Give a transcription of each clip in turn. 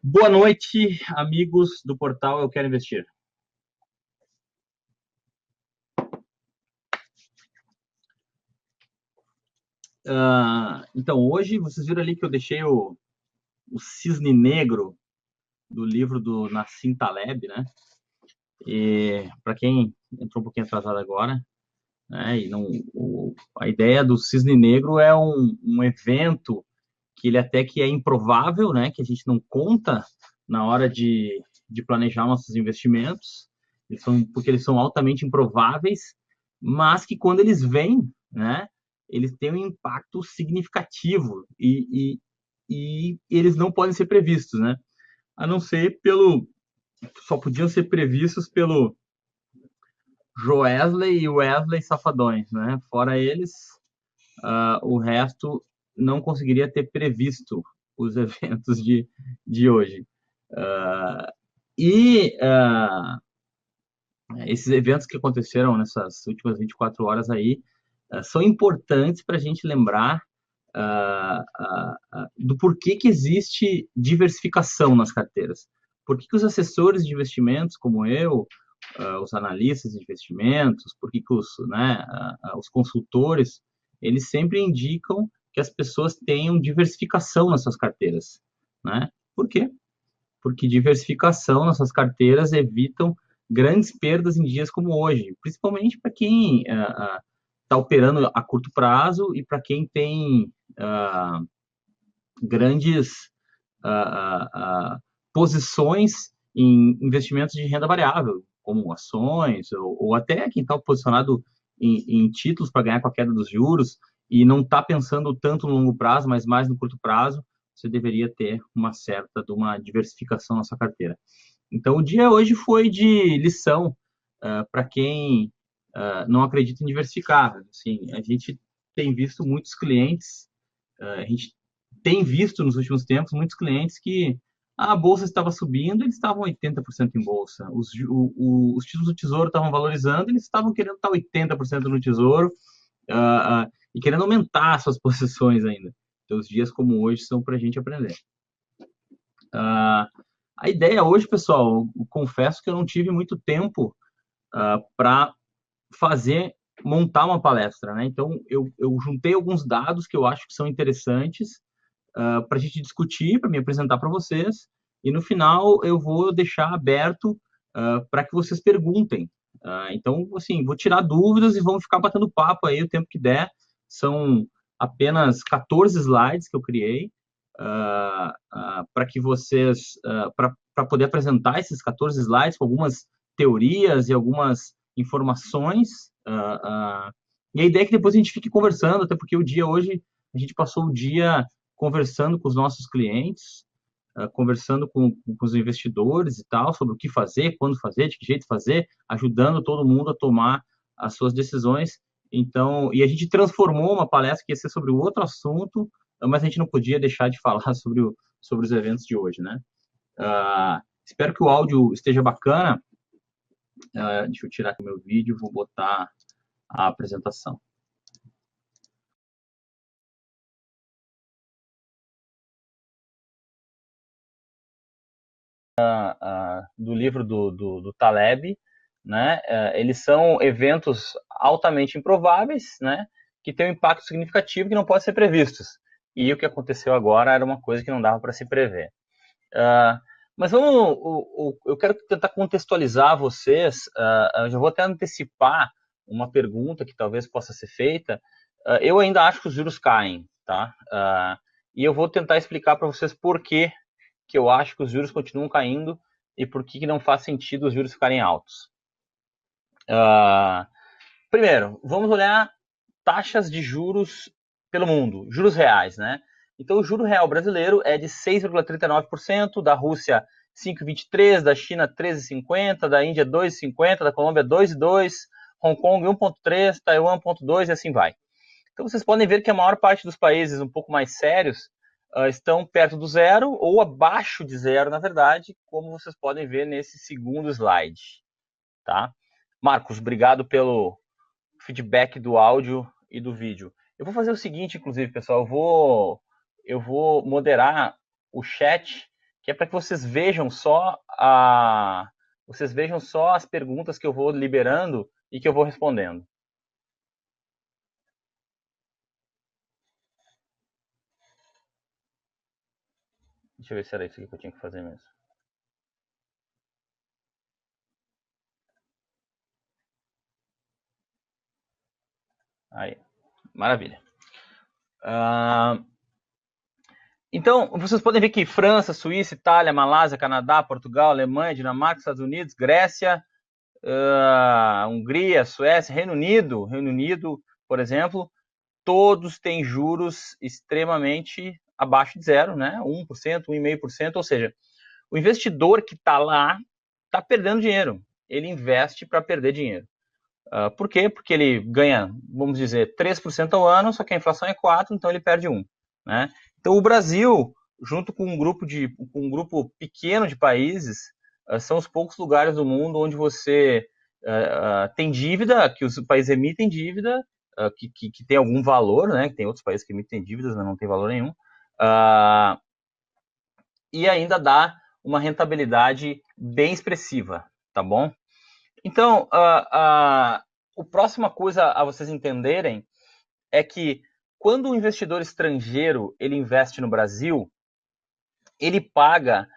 Boa noite, amigos do portal Eu Quero Investir. Então, hoje vocês viram ali que eu deixei o cisne negro do livro do Nassim Taleb, né? E para quem entrou um pouquinho atrasado agora, né? E não, a ideia do cisne negro é um evento que ele até que é improvável, né? Que a gente não conta na hora de planejar nossos investimentos, porque eles são altamente improváveis, mas que quando eles vêm, né? Eles têm um impacto significativo e eles não podem ser previstos, né? A não ser só podiam ser previstos pelo Joesley e Wesley Safadões, né? Fora eles, o resto não conseguiria ter previsto os eventos de hoje. Uh, esses eventos que aconteceram nessas últimas 24 horas aí são importantes para a gente lembrar do porquê que existe diversificação nas carteiras. Por que os assessores de investimentos, como eu, os analistas de investimentos, por que os consultores, eles sempre indicam que as pessoas tenham diversificação nas suas carteiras, né? Por quê? Porque diversificação nas suas carteiras evitam grandes perdas em dias como hoje, principalmente para quem está operando a curto prazo e para quem tem grandes posições em investimentos de renda variável, como ações, ou até quem está posicionado em títulos para ganhar com a queda dos juros e não está pensando tanto no longo prazo, mas mais no curto prazo, você deveria ter de uma diversificação na sua carteira. Então, o dia hoje foi de lição para quem não acredita em diversificar. Assim, a gente tem visto muitos clientes, a gente tem visto nos últimos tempos muitos clientes que a bolsa estava subindo, eles estavam 80% em bolsa. Os títulos do Tesouro estavam valorizando, eles estavam querendo estar 80% no Tesouro e querendo aumentar suas posições ainda. Então, os dias como hoje são para a gente aprender. A ideia hoje, pessoal, eu confesso que eu não tive muito tempo para montar uma palestra, né? Então, eu juntei alguns dados que eu acho que são interessantes para a gente discutir, para me apresentar para vocês, e no final eu vou deixar aberto para que vocês perguntem. Então, assim, vou tirar dúvidas e vamos ficar batendo papo aí o tempo que der. São apenas 14 slides que eu criei para que vocês, para poder apresentar esses 14 slides com algumas teorias e algumas informações. E a ideia é que depois a gente fique conversando, até porque o dia hoje, a gente passou o dia conversando com os nossos clientes, conversando com os investidores e tal, sobre o que fazer, quando fazer, de que jeito fazer, ajudando todo mundo a tomar as suas decisões. Então, e a gente transformou uma palestra que ia ser sobre outro assunto, mas a gente não podia deixar de falar sobre os eventos de hoje, né? Espero que o áudio esteja bacana. Deixa eu tirar aqui o meu vídeo, vou botar a apresentação. Do livro do Taleb, né? Eles são eventos altamente improváveis, né? Que têm um impacto significativo que não pode ser previstos. E o que aconteceu agora era uma coisa que não dava para se prever. Mas eu quero tentar contextualizar vocês. Eu já vou até antecipar uma pergunta que talvez possa ser feita. Eu ainda acho que os juros caem, tá? E eu vou tentar explicar para vocês por que eu acho que os juros continuam caindo e por que não faz sentido os juros ficarem altos. Primeiro, vamos olhar taxas de juros pelo mundo, juros reais, né? Então, o juro real brasileiro é de 6,39%, da Rússia 5,23%, da China 13,50%, da Índia 2,50%, da Colômbia 2,2%, Hong Kong 1,3%, Taiwan 1,2% e assim vai. Então, vocês podem ver que a maior parte dos países um pouco mais sérios estão perto do zero ou abaixo de zero, na verdade, como vocês podem ver nesse segundo slide. Tá? Marcos, obrigado pelo feedback do áudio e do vídeo. Eu vou fazer o seguinte, inclusive, pessoal, eu vou moderar o chat que é para que vocês vejam só as perguntas que eu vou liberando e que eu vou respondendo. Deixa eu ver se era isso que eu tinha que fazer mesmo. Aí, maravilha. Então, vocês podem ver que França, Suíça, Itália, Malásia, Canadá, Portugal, Alemanha, Dinamarca, Estados Unidos, Grécia, Hungria, Suécia, Reino Unido, por exemplo, todos têm juros extremamente abaixo de zero, né? 1%, 1,5%, ou seja, o investidor que está lá está perdendo dinheiro. Ele investe para perder dinheiro. Por quê? Porque ele ganha, vamos dizer, 3% ao ano, só que a inflação é 4%, então ele perde 1%. Né? Então o Brasil, junto com um grupo pequeno de países, são os poucos lugares do mundo onde você tem dívida, que os países emitem dívida, que tem algum valor, né? Que tem outros países que emitem dívidas, mas não tem valor nenhum, e ainda dá uma rentabilidade bem expressiva, tá bom? Então, a próxima coisa a vocês entenderem é que quando o investidor estrangeiro ele investe no Brasil, ele paga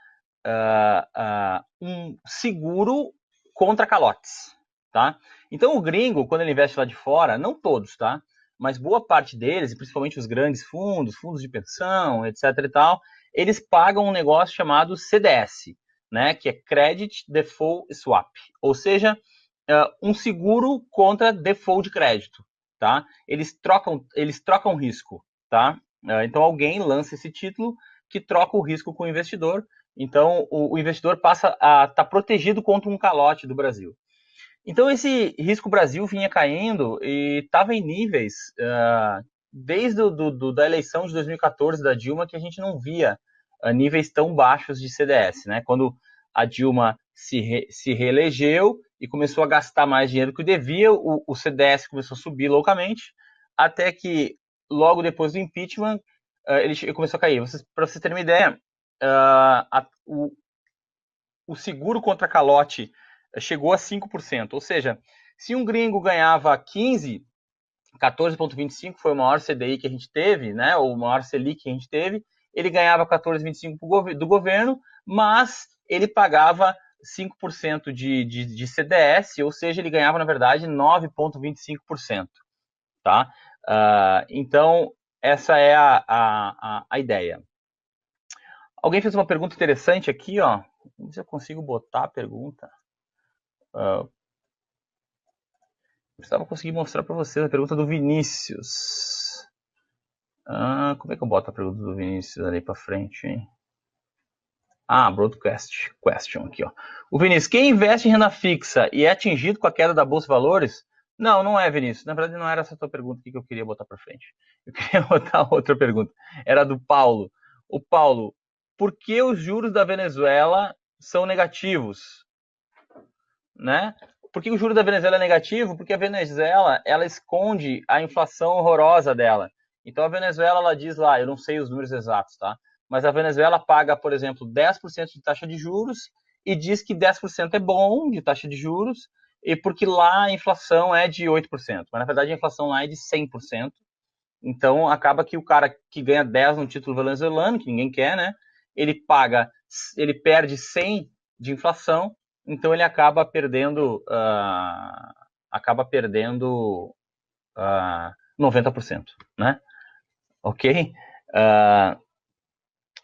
um seguro contra calotes, tá? Então o gringo, quando ele investe lá de fora, não todos, tá? Mas boa parte deles, e principalmente os grandes fundos, fundos de pensão, etc e tal, eles pagam um negócio chamado CDS, né? Que é Credit Default Swap, ou seja, um seguro contra default de crédito, tá? Eles trocam risco, tá? Então alguém lança esse título que troca o risco com o investidor. Então o investidor passa a estar protegido contra um calote do Brasil. Então esse risco Brasil vinha caindo e estava em níveis desde da eleição de 2014 da Dilma que a gente não via níveis tão baixos de CDS, né? Quando a Dilma se reelegeu e começou a gastar mais dinheiro do que devia, o CDS começou a subir loucamente, até que logo depois do impeachment ele começou a cair. Para vocês terem uma ideia, o seguro contra calote chegou a 5%, ou seja, se um gringo ganhava 15, 14,25 foi o maior CDI que a gente teve, né, ou o maior Selic que a gente teve, ele ganhava 14,25 do governo, mas ele pagava 5% de CDS, ou seja, ele ganhava, na verdade, 9,25%. Tá? Então, essa é a ideia. Alguém fez uma pergunta interessante aqui, ó. Vamos ver se eu consigo botar a pergunta. Precisava conseguir mostrar para vocês a pergunta do Vinícius. Como é que eu boto a pergunta do Vinícius ali para frente, hein? Broadcast question aqui, ó. O Vinícius, quem investe em renda fixa e é atingido com a queda da Bolsa de Valores? Não é, Vinícius. Na verdade, não era essa tua pergunta que eu queria botar para frente. Eu queria botar outra pergunta. Era do Paulo. O Paulo, por que os juros da Venezuela são negativos? Né? Por que o juro da Venezuela é negativo? Porque a Venezuela, ela esconde a inflação horrorosa dela. Então a Venezuela, ela diz lá, eu não sei os números exatos, tá? Mas a Venezuela paga, por exemplo, 10% de taxa de juros e diz que 10% é bom de taxa de juros, e porque lá a inflação é de 8%. Mas na verdade a inflação lá é de 100%. Então acaba que o cara que ganha 10 no título venezuelano, que ninguém quer, né? Ele perde 100 de inflação, então ele acaba perdendo 90%, né? Ok?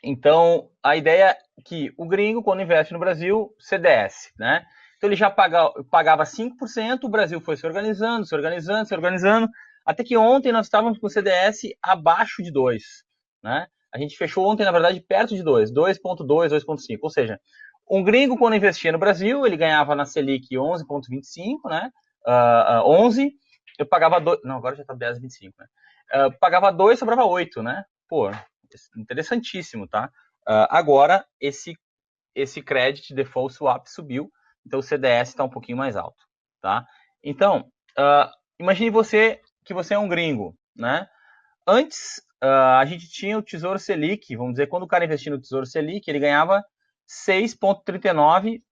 Então a ideia é que o gringo, quando investe no Brasil, CDS, né? Então ele já pagava 5%, o Brasil foi se organizando, até que ontem nós estávamos com o CDS abaixo de 2, né? A gente fechou ontem, na verdade, perto de 2, 2,2, 2,5, ou seja, um gringo, quando investia no Brasil, ele ganhava na Selic 11,25, né? 11, eu pagava 2, não, agora já está 10,25, né? Pagava 2, sobrava 8, né? Pô, interessantíssimo, tá? Agora, esse Credit Default Swap subiu, então o CDS está um pouquinho mais alto, tá? Então, imagine que você é um gringo, né? Antes a gente tinha o Tesouro Selic, vamos dizer, quando o cara investia no Tesouro Selic, ele ganhava 6,39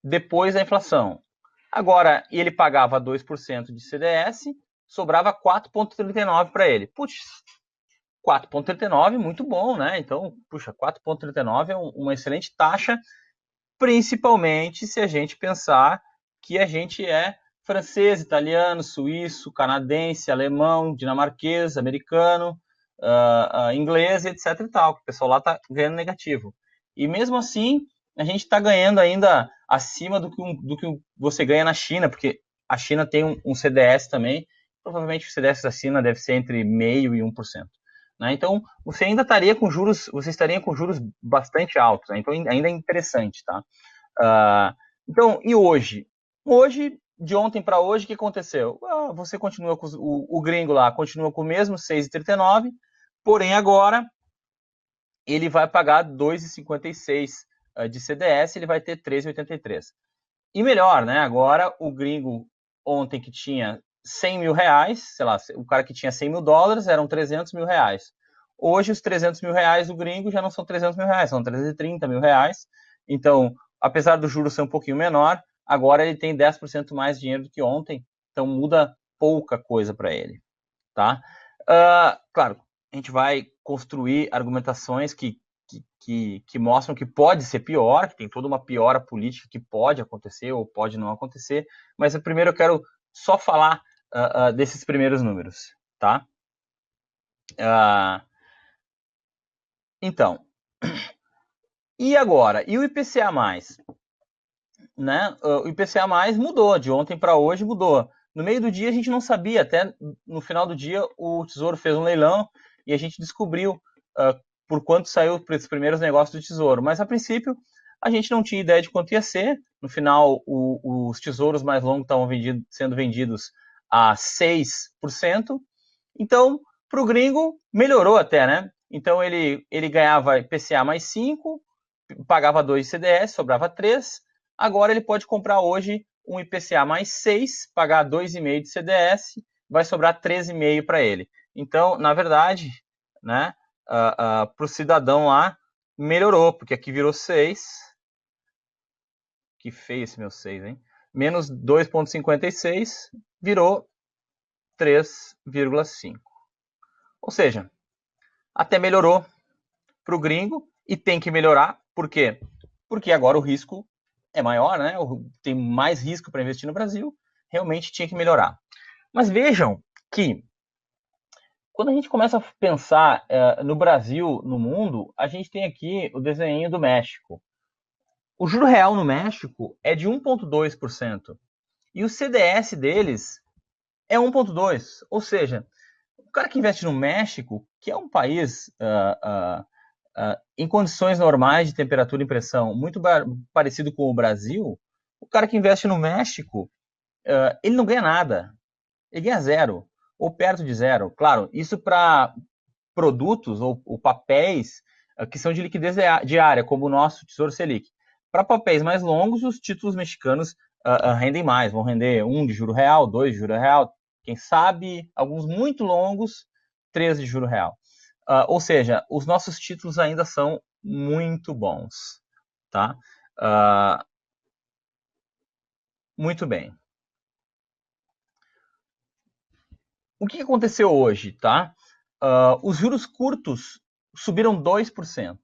depois da inflação. Agora, ele pagava 2% de CDS, sobrava 4,39 para ele. Putz, 4,39, muito bom, né? Então, puxa, 4,39 é uma excelente taxa, principalmente se a gente pensar que a gente é francês, italiano, suíço, canadense, alemão, dinamarquês, americano, inglês, etc. e tal. O pessoal lá está ganhando negativo. E mesmo assim, a gente está ganhando ainda acima do que você ganha na China, porque a China tem um CDS também. Provavelmente o CDS da China deve ser entre 0,5% e 1%. Né? Então, você ainda estaria com juros, você estaria com juros bastante altos. Né? Então, ainda é interessante, tá? Então, e hoje? Hoje, de ontem para hoje, o que aconteceu? Você continua com o gringo lá, continua com o mesmo 6,39, porém agora ele vai pagar 2,56 de CDS, ele vai ter 3,83. E melhor, né? Agora o gringo ontem que tinha 100 mil reais, sei lá, o cara que tinha 100 mil dólares eram 300 mil reais. Hoje os 300 mil reais do gringo já não são 300 mil reais, são 330 mil reais. Então, apesar do juro ser um pouquinho menor, agora ele tem 10% mais dinheiro do que ontem, então muda pouca coisa para ele, tá? Claro, a gente vai construir argumentações que mostram que pode ser pior, que tem toda uma piora política que pode acontecer ou pode não acontecer, mas primeiro eu quero só falar desses primeiros números, tá? Então, e agora? E o IPCA+? Né? O IPCA+, mudou, de ontem para hoje mudou. No meio do dia a gente não sabia, até no final do dia o Tesouro fez um leilão e a gente descobriu por quanto saiu os primeiros negócios do Tesouro. Mas a princípio a gente não tinha ideia de quanto ia ser. No final os tesouros mais longos estavam sendo vendidos a 6%. Então, para o gringo, melhorou até, né? Então ele ganhava IPCA mais 5, pagava 2 de CDS, sobrava 3. Agora ele pode comprar hoje um IPCA mais 6, pagar 2,5 de CDS, vai sobrar 13,5 para ele. Então, na verdade, né, para o cidadão lá, melhorou, porque aqui virou 6. Que feio esse meu 6, hein? Menos 2,56 virou 3,5. Ou seja, até melhorou para o gringo e tem que melhorar. Por quê? Porque agora o risco é maior, né? Tem mais risco para investir no Brasil. Realmente tinha que melhorar. Mas vejam que quando a gente começa a pensar no Brasil, no mundo, a gente tem aqui o desenho do México. O juro real no México é de 1,2%. E o CDS deles é 1,2%. Ou seja, o cara que investe no México, que é um país em condições normais de temperatura e pressão muito parecido com o Brasil, o cara que investe no México, ele não ganha nada. Ele ganha zero, ou perto de zero. Claro, isso para produtos ou papéis que são de liquidez diária, como o nosso Tesouro Selic. Para papéis mais longos, os títulos mexicanos rendem mais, vão render 1 de juro real, 2 de juro real, quem sabe alguns muito longos, 3 de juro real. Ou seja, os nossos títulos ainda são muito bons, tá? Muito bem. O que aconteceu hoje, tá? Os juros curtos subiram 2%.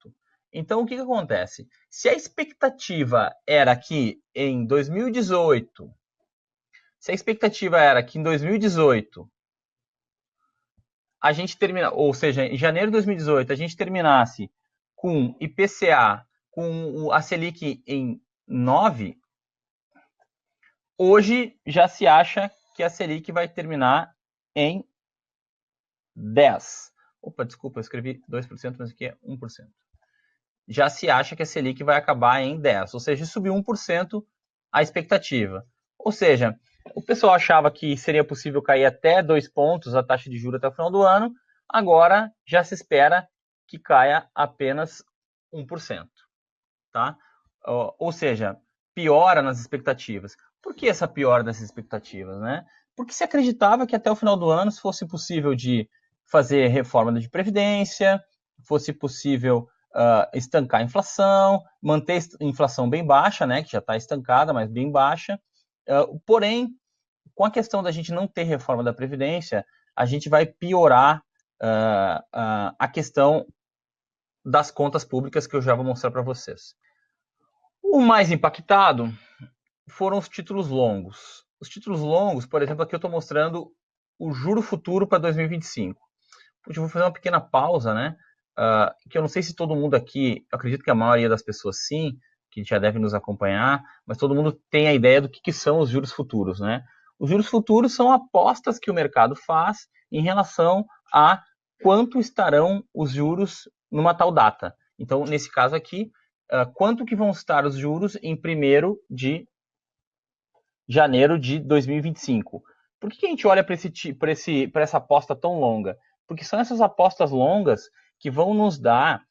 Então, o que acontece? Se a expectativa era que em 2018, se a expectativa era que em 2018 a gente termina, ou seja, em janeiro de 2018 a gente terminasse com IPCA, com a Selic em 9, hoje já se acha que a Selic vai terminar em 10. Opa, desculpa, eu escrevi 2%, mas aqui é 1%. Já se acha que a Selic vai acabar em 10, ou seja, subiu 1% a expectativa. Ou seja, o pessoal achava que seria possível cair até 2 pontos a taxa de juros até o final do ano, agora já se espera que caia apenas 1%. Tá? Ou seja, piora nas expectativas. Por que essa piora das expectativas? Né? Porque se acreditava que até o final do ano, se fosse possível de fazer reforma de previdência, fosse possível estancar a inflação, manter a inflação bem baixa, né, que já está estancada, mas bem baixa. Porém, com a questão da gente não ter reforma da Previdência, a gente vai piorar a questão das contas públicas, que eu já vou mostrar para vocês. O mais impactado foram os títulos longos. Os títulos longos, por exemplo, aqui eu estou mostrando o juro futuro para 2025. Eu vou fazer uma pequena pausa, né? Que eu não sei se todo mundo aqui, eu acredito que a maioria das pessoas sim, que já devem nos acompanhar, mas todo mundo tem a ideia do que são os juros futuros, né? Os juros futuros são apostas que o mercado faz em relação a quanto estarão os juros numa tal data. Então, nesse caso aqui, quanto que vão estar os juros em 1º de janeiro de 2025. Por que a gente olha para essa aposta tão longa? Porque são essas apostas longas que vão nos dar,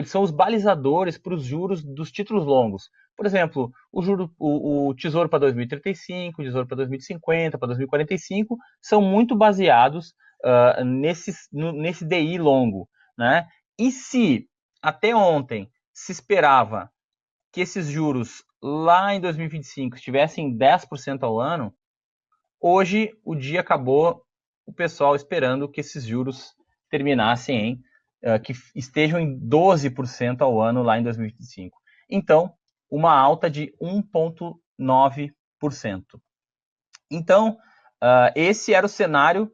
são os balizadores para os juros dos títulos longos. Por exemplo, o Tesouro para 2035, o Tesouro para 2050, para 2045, são muito baseados nesse DI longo, né? E se até ontem se esperava que esses juros lá em 2025 estivessem 10% ao ano, hoje o dia acabou o pessoal esperando que esses juros terminassem que estejam em 12% ao ano lá em 2025. Então, uma alta de 1,9%. Então, esse era o cenário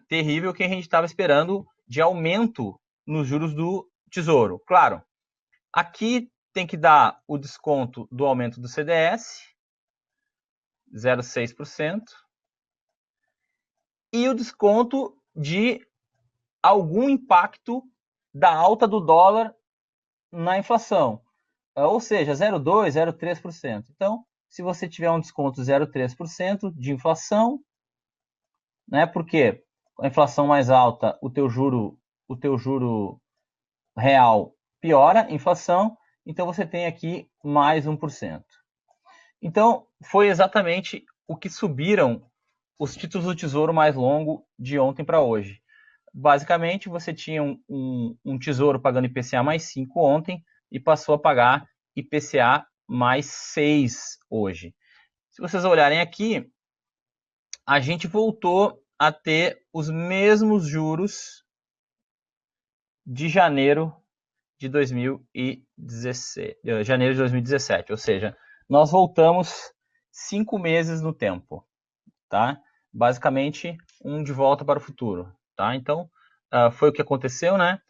terrível que a gente estava esperando de aumento nos juros do Tesouro. Claro, aqui tem que dar o desconto do aumento do CDS, 0,6%, e o desconto de algum impacto da alta do dólar na inflação, ou seja, 0,2%, 0,3%. Então, se você tiver um desconto 0,3% de inflação, né, porque a inflação mais alta, o teu juro real piora a inflação, então você tem aqui mais 1%. Então, foi exatamente o que subiram os títulos do Tesouro mais longo de ontem para hoje. Basicamente, você tinha um Tesouro pagando IPCA mais 5 ontem e passou a pagar IPCA mais 6 hoje. Se vocês olharem aqui, a gente voltou a ter os mesmos juros de janeiro de 2017, ou seja, nós voltamos 5 meses no tempo, tá? Basicamente, de volta para o futuro, tá? Então, foi o que aconteceu, né?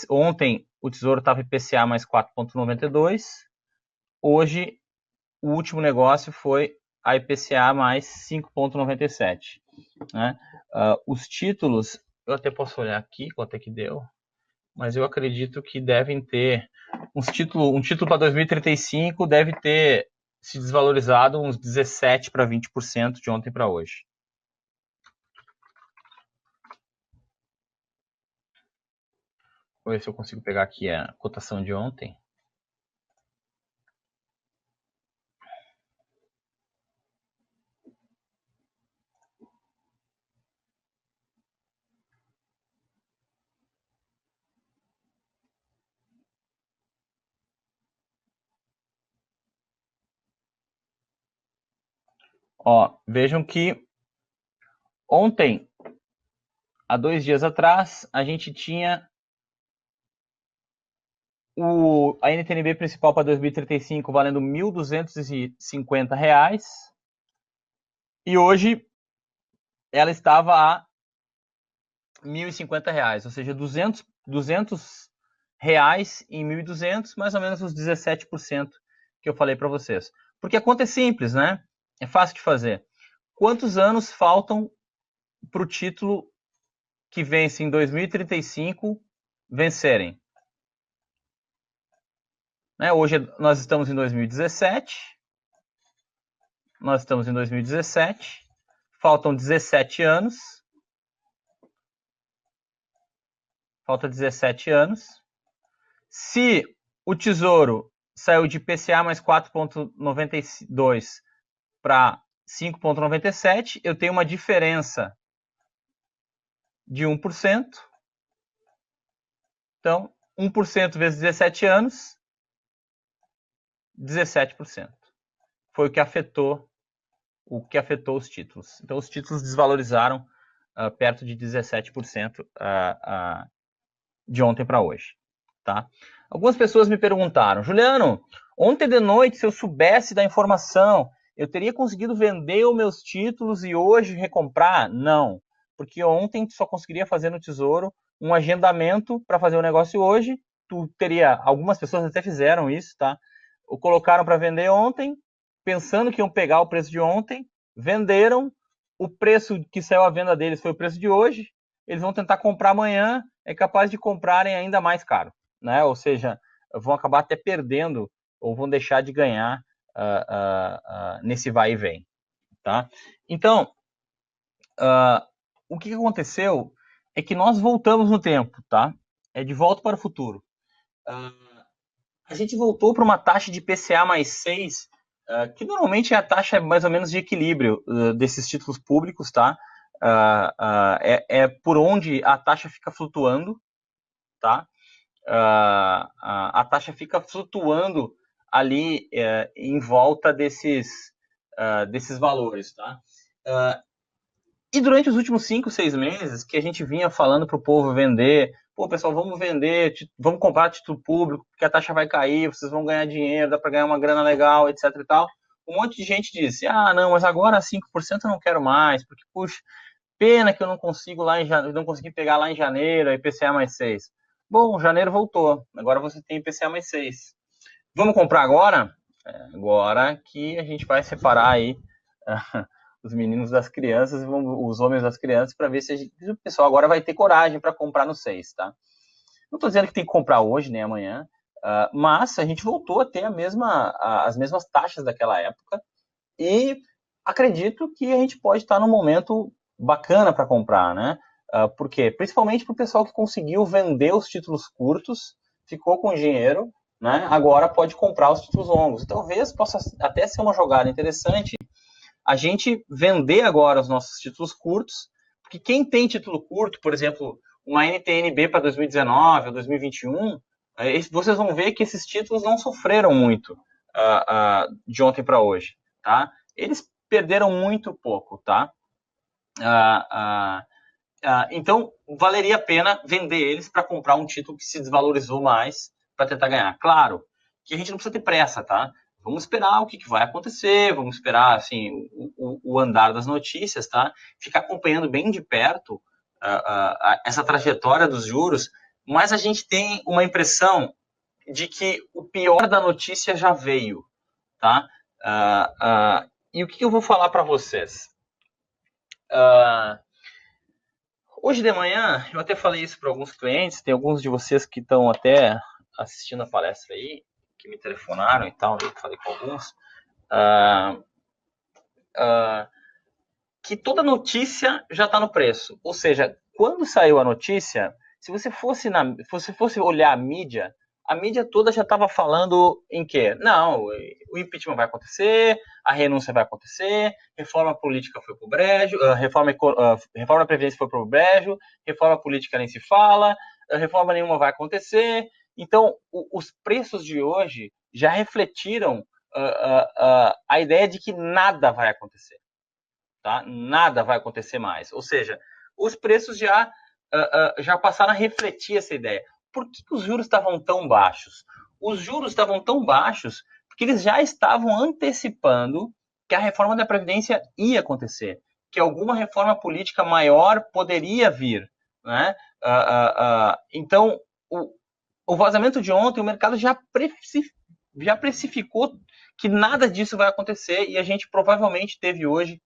Ontem o Tesouro estava IPCA mais 4,92, hoje o último negócio foi a IPCA mais 5,97, né? Os títulos, eu até posso olhar aqui quanto é que deu, mas eu acredito que devem ter um título para 2035 deve ter se desvalorizado uns 17 para 20% de ontem para hoje. Vou ver se eu consigo pegar aqui a cotação de ontem. Ó, vejam que ontem, há 2 dias atrás, a gente tinha a NTNB principal para 2035 valendo R$ 1.250 e hoje ela estava a R$ 1.050, ou seja, R$ 200 em 1.200, mais ou menos os 17% que eu falei para vocês. Porque a conta é simples, né? É fácil de fazer. Quantos anos faltam para o título que vence em 2035 vencerem? Né? Hoje nós estamos em 2017. Faltam 17 anos. Falta 17 anos. Se o Tesouro saiu de IPCA mais 4,92 para 5,97, eu tenho uma diferença de 1%. Então, 1% vezes 17 anos, 17%. Foi o que afetou os títulos. Então, os títulos desvalorizaram perto de 17% de ontem para hoje. Tá? Algumas pessoas me perguntaram, Juliano, ontem de noite, se eu soubesse da informação, eu teria conseguido vender os meus títulos e hoje recomprar? Não, porque ontem tu só conseguiria fazer no Tesouro um agendamento para fazer o negócio hoje. Tu teria, algumas pessoas até fizeram isso, tá? O colocaram para vender ontem, pensando que iam pegar o preço de ontem, venderam, o preço que saiu à venda deles foi o preço de hoje, eles vão tentar comprar amanhã, é capaz de comprarem ainda mais caro, né? Ou seja, vão acabar até perdendo ou vão deixar de ganhar nesse vai e vem, tá? Então, o que aconteceu é que nós voltamos no tempo, tá? É de volta para o futuro. A gente voltou para uma taxa de IPCA mais 6, que normalmente é a taxa mais ou menos de equilíbrio desses títulos públicos, tá? É por onde a taxa fica flutuando, tá? A taxa fica flutuando ali em volta desses valores, tá? E durante os últimos 5, 6 meses que a gente vinha falando para o povo vender, pô, pessoal, vamos vender, vamos comprar título público, porque a taxa vai cair, vocês vão ganhar dinheiro, dá para ganhar uma grana legal, etc e tal. Um monte de gente disse, não, mas agora 5% eu não quero mais, porque, puxa, pena que eu não consigo não consegui pegar lá em janeiro, a IPCA mais 6. Bom, janeiro voltou, agora você tem IPCA mais 6. Vamos comprar agora? Agora que a gente vai separar aí os meninos das crianças, os homens das crianças, para ver se o pessoal agora vai ter coragem para comprar no 6, tá? Não estou dizendo que tem que comprar hoje, nem amanhã, mas a gente voltou a ter as mesmas taxas daquela época e acredito que a gente pode estar num momento bacana para comprar, né? Por quê? Principalmente para o pessoal que conseguiu vender os títulos curtos, ficou com dinheiro, né? Agora pode comprar os títulos longos. E talvez possa até ser uma jogada interessante a gente vender agora os nossos títulos curtos, porque quem tem título curto, por exemplo, uma NTNB para 2019 ou 2021, vocês vão ver que esses títulos não sofreram muito de ontem para hoje, tá? Eles perderam muito pouco, tá? Então, valeria a pena vender eles para comprar um título que se desvalorizou mais para tentar ganhar. Claro que a gente não precisa ter pressa, tá? Vamos esperar o que vai acontecer, vamos esperar assim, o andar das notícias, tá? Ficar acompanhando bem de perto essa trajetória dos juros, mas a gente tem uma impressão de que o pior da notícia já veio, tá? E o que eu vou falar para vocês? Hoje de manhã, eu até falei isso para alguns clientes, tem alguns de vocês que estão até assistindo a palestra aí, que me telefonaram e tal, eu falei com alguns, que toda notícia já está no preço. Ou seja, quando saiu a notícia, se você fosse olhar a mídia toda já estava falando em quê? Não, o impeachment vai acontecer, a renúncia vai acontecer, reforma política foi pro brejo, reforma da Previdência foi pro brejo, reforma política nem se fala, reforma nenhuma vai acontecer. Então, os preços de hoje já refletiram a ideia de que nada vai acontecer. Tá? Nada vai acontecer mais. Ou seja, os preços já passaram a refletir essa ideia. Por que os juros estavam tão baixos? Os juros estavam tão baixos porque eles já estavam antecipando que a reforma da Previdência ia acontecer, que alguma reforma política maior poderia vir. Né? Então, o vazamento de ontem, o mercado já precificou que nada disso vai acontecer e a gente provavelmente teve hoje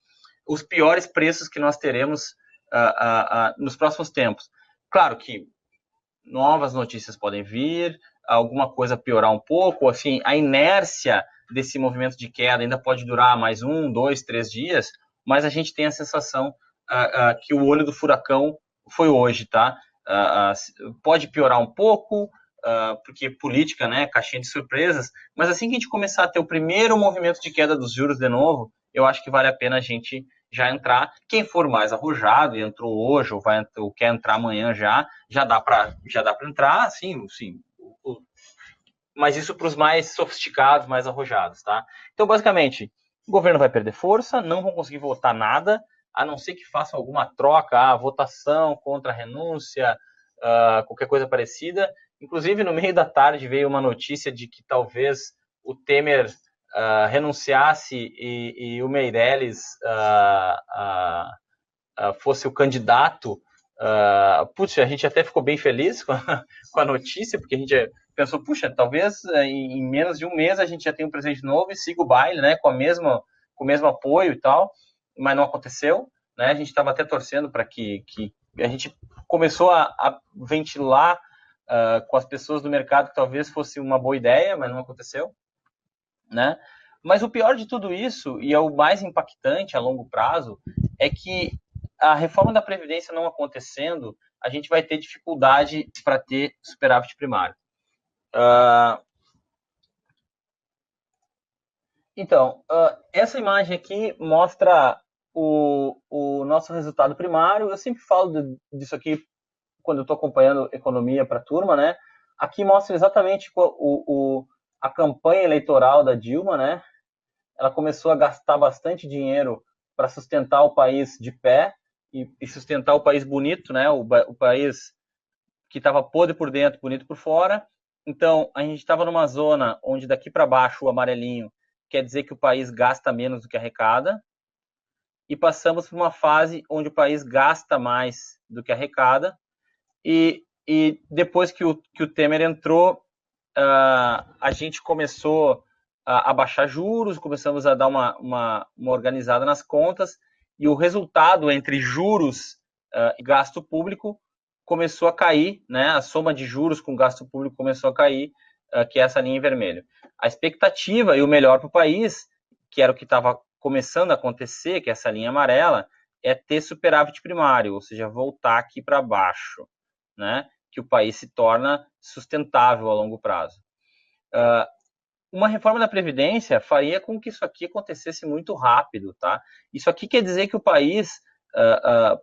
os piores preços que nós teremos nos próximos tempos. Claro que novas notícias podem vir, alguma coisa piorar um pouco, assim, a inércia desse movimento de queda ainda pode durar mais 1, 2, 3 dias, mas a gente tem a sensação que o olho do furacão foi hoje, tá? Pode piorar um pouco, porque política, né, caixinha de surpresas, mas assim que a gente começar a ter o primeiro movimento de queda dos juros de novo, eu acho que vale a pena a gente já entrar. Quem for mais arrojado e entrou hoje ou quer entrar amanhã já dá para entrar, assim, mas isso para os mais sofisticados, mais arrojados, tá? Então, basicamente, o governo vai perder força, não vão conseguir votar nada, a não ser que façam alguma troca, votação contra a renúncia, qualquer coisa parecida. Inclusive, no meio da tarde veio uma notícia de que talvez o Temer renunciasse e o Meirelles fosse o candidato. Putz, a gente até ficou bem feliz com a notícia, porque a gente pensou, puxa, talvez em menos de um mês a gente já tenha um presidente novo e siga o baile, né, com o mesmo apoio e tal, mas não aconteceu, né, a gente estava até torcendo para que a gente começou a ventilar com as pessoas do mercado que talvez fosse uma boa ideia, mas não aconteceu, né? Mas o pior de tudo isso, e é o mais impactante a longo prazo, é que a reforma da Previdência não acontecendo, a gente vai ter dificuldade para ter superávit primário. Então, essa imagem aqui mostra o nosso resultado primário. Eu sempre falo disso aqui quando eu estou acompanhando economia para a turma, né? Aqui mostra exatamente a campanha eleitoral da Dilma, né? Ela começou a gastar bastante dinheiro para sustentar o país de pé e sustentar o país bonito, né? O país que estava podre por dentro, bonito por fora. Então, a gente estava numa zona onde daqui para baixo o amarelinho quer dizer que o país gasta menos do que arrecada, e passamos por uma fase onde o país gasta mais do que arrecada, e depois que o Temer entrou, a gente começou a baixar juros, começamos a dar uma organizada nas contas, e o resultado entre juros e gasto público começou a cair, né? A soma de juros com gasto público começou a cair, que é essa linha em vermelho. A expectativa e o melhor para o país, que era o que estava começando a acontecer, que é essa linha amarela, é ter superávit primário, ou seja, voltar aqui para baixo, né? Que o país se torna sustentável a longo prazo. Uma reforma da Previdência faria com que isso aqui acontecesse muito rápido, tá? Isso aqui quer dizer que o país,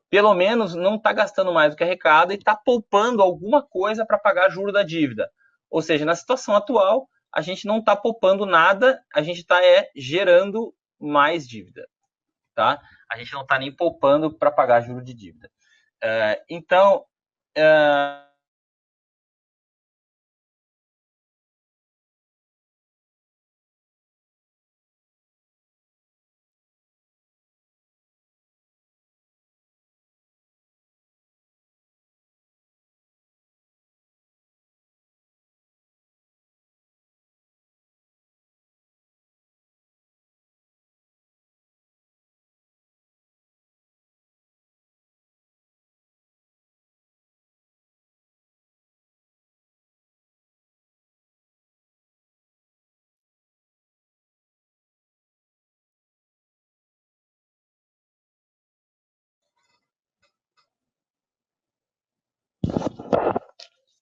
pelo menos, não está gastando mais do que arrecada e está poupando alguma coisa para pagar juro da dívida. Ou seja, na situação atual, a gente não está poupando nada, a gente está gerando mais dívida, tá? A gente não está nem poupando para pagar juro de dívida. Então,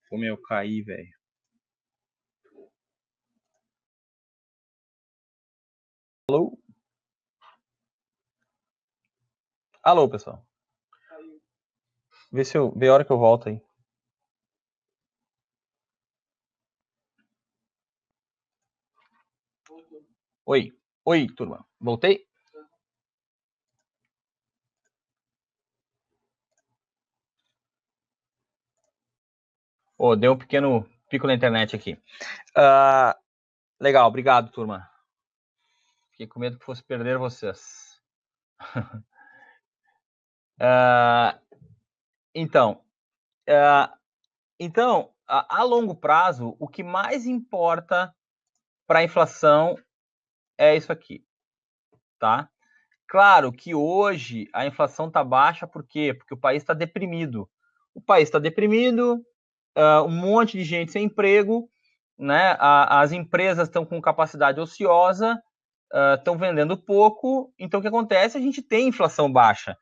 como eu caí, velho. Alô? Alô, pessoal. Vê a hora que eu volto aí. Oi, turma. Voltei? Deu um pequeno pico na internet aqui. Legal, obrigado, turma. Fiquei com medo que fosse perder vocês. Então, a longo prazo, o que mais importa para a inflação é isso aqui, tá? Claro que hoje a inflação está baixa, por quê? Porque o país está deprimido. O país está deprimido, um monte de gente sem emprego, né? As empresas estão com capacidade ociosa, estão vendendo pouco, então o que acontece? A gente tem inflação baixa.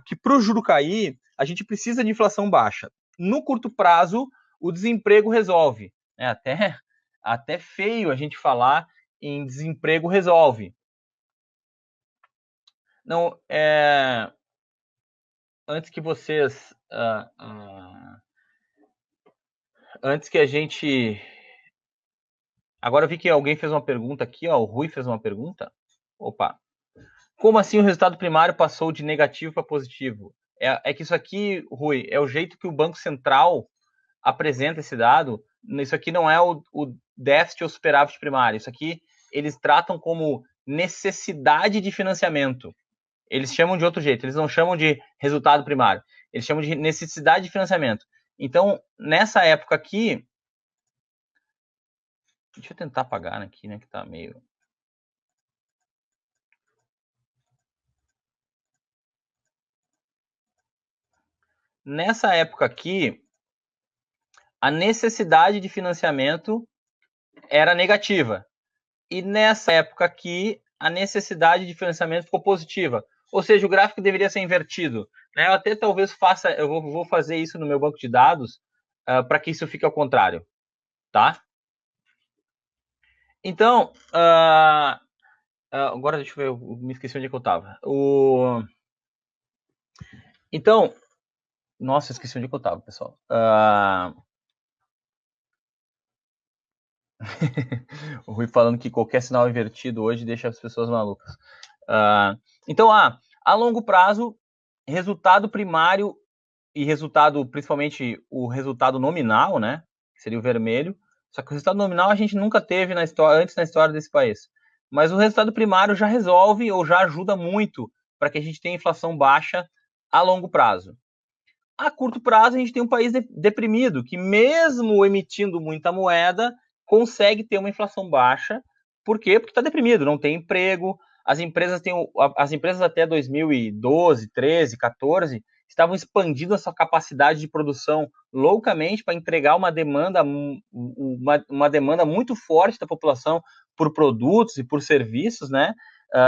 Que para o juro cair, a gente precisa de inflação baixa. No curto prazo, o desemprego resolve. É até feio a gente falar em desemprego resolve. Não, antes que vocês, antes que a gente, agora eu vi que alguém fez uma pergunta aqui, ó, o Rui fez uma pergunta. Opa, como assim o resultado primário passou de negativo para positivo? É que isso aqui, Rui, é o jeito que o Banco Central apresenta esse dado. Isso aqui não é o déficit ou superávit primário. Isso aqui eles tratam como necessidade de financiamento. Eles chamam de outro jeito. Eles não chamam de resultado primário. Eles chamam de necessidade de financiamento. Então, nessa época aqui, deixa eu tentar apagar aqui, né, que tá meio... Nessa época aqui, a necessidade de financiamento era negativa. E nessa época aqui, a necessidade de financiamento ficou positiva. Ou seja, o gráfico deveria ser invertido. Né? Eu até talvez faça, eu vou fazer isso no meu banco de dados para que isso fique ao contrário. Tá? Então, agora deixa eu ver, eu me esqueci onde é que eu estava. Então, nossa, esqueci onde é que eu estava, pessoal. O Rui falando que qualquer sinal invertido hoje deixa as pessoas malucas. Então, a longo prazo, resultado primário e resultado, principalmente o resultado nominal, né? Que seria o vermelho. Só que o resultado nominal a gente nunca teve antes na história desse país. Mas o resultado primário já resolve ou já ajuda muito para que a gente tenha inflação baixa a longo prazo. A curto prazo, a gente tem um país deprimido, que mesmo emitindo muita moeda, consegue ter uma inflação baixa. Por quê? Porque está deprimido, não tem emprego. As empresas até 2012, 13, 14 estavam expandindo a sua capacidade de produção loucamente para entregar uma demanda muito forte da população por produtos e por serviços, né?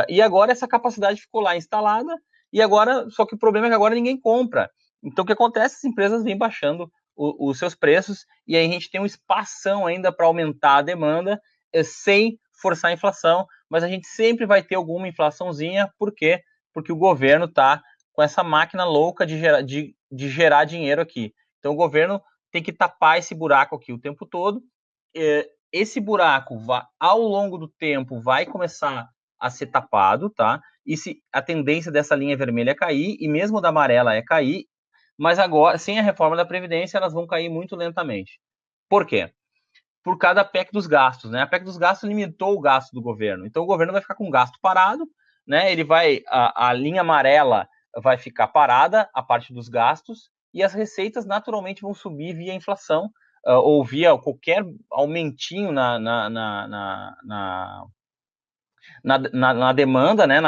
E agora essa capacidade ficou lá instalada, e agora, só que o problema é que agora ninguém compra. Então, o que acontece? As empresas vêm baixando os seus preços, e aí a gente tem um espação ainda para aumentar a demanda, sem forçar a inflação, mas a gente sempre vai ter alguma inflaçãozinha. Por quê? Porque o governo está com essa máquina louca de gerar dinheiro aqui. Então, o governo tem que tapar esse buraco aqui o tempo todo. Esse buraco, ao longo do tempo, vai começar a ser tapado, tá? E se a tendência dessa linha vermelha é cair, e mesmo da amarela é cair, mas agora, sem a reforma da Previdência, elas vão cair muito lentamente. Por quê? Por causa da PEC dos gastos, né? A PEC dos gastos limitou o gasto do governo. Então, o governo vai ficar com o gasto parado, né? A linha amarela vai ficar parada, a parte dos gastos, e as receitas naturalmente vão subir via inflação, ou via qualquer aumentinho na demanda, né,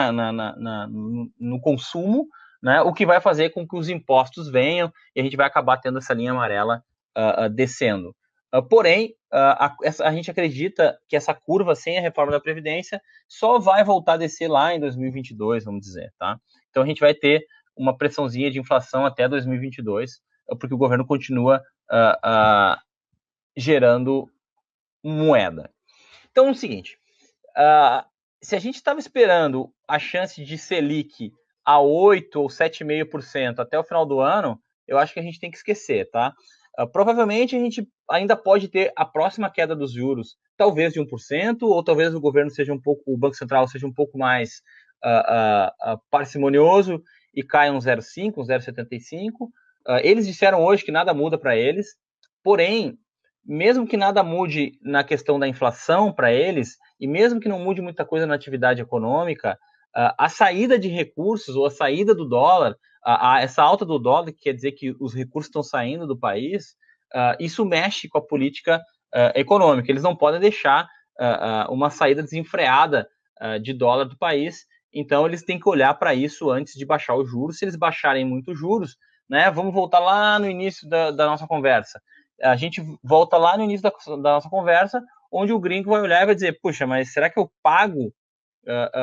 no consumo, né, o que vai fazer com que os impostos venham e a gente vai acabar tendo essa linha amarela descendo. Porém, a gente acredita que essa curva, sem a reforma da Previdência, só vai voltar a descer lá em 2022, vamos dizer, tá? Então, a gente vai ter uma pressãozinha de inflação até 2022, porque o governo continua gerando moeda. Então, é o seguinte, se a gente estava esperando a chance de Selic a 8 ou 7,5% até o final do ano, eu acho que a gente tem que esquecer, tá? Provavelmente a gente ainda pode ter a próxima queda dos juros, talvez de 1%, ou talvez o governo seja um pouco, o Banco Central seja um pouco mais parcimonioso e caia um 0,5, um 0,75. Eles disseram hoje que nada muda para eles, porém, mesmo que nada mude na questão da inflação para eles, e mesmo que não mude muita coisa na atividade econômica, a saída de recursos ou a saída do dólar, essa alta do dólar, que quer dizer que os recursos estão saindo do país, isso mexe com a política econômica. Eles não podem deixar uma saída desenfreada de dólar do país, então eles têm que olhar para isso antes de baixar os juros. Se eles baixarem muito os juros, né, vamos voltar lá no início da nossa conversa. A gente volta lá no início da nossa conversa, onde o gringo vai olhar e vai dizer, puxa, mas será que eu pago,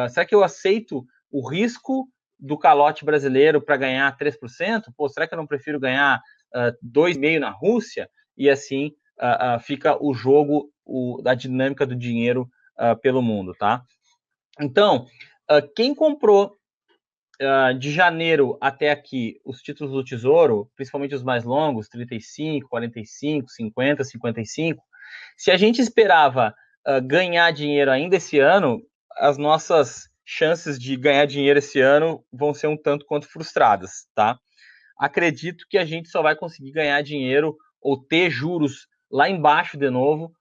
será que eu aceito o risco do calote brasileiro para ganhar 3%? Pô, será que eu não prefiro ganhar 2,5% na Rússia? E assim fica o jogo, a dinâmica do dinheiro pelo mundo, tá? Então, quem comprou de janeiro até aqui, os títulos do Tesouro, principalmente os mais longos, 35, 45, 50, 55, se a gente esperava ganhar dinheiro ainda esse ano, as nossas chances de ganhar dinheiro esse ano vão ser um tanto quanto frustradas, tá? Acredito que a gente só vai conseguir ganhar dinheiro ou ter juros lá embaixo de novo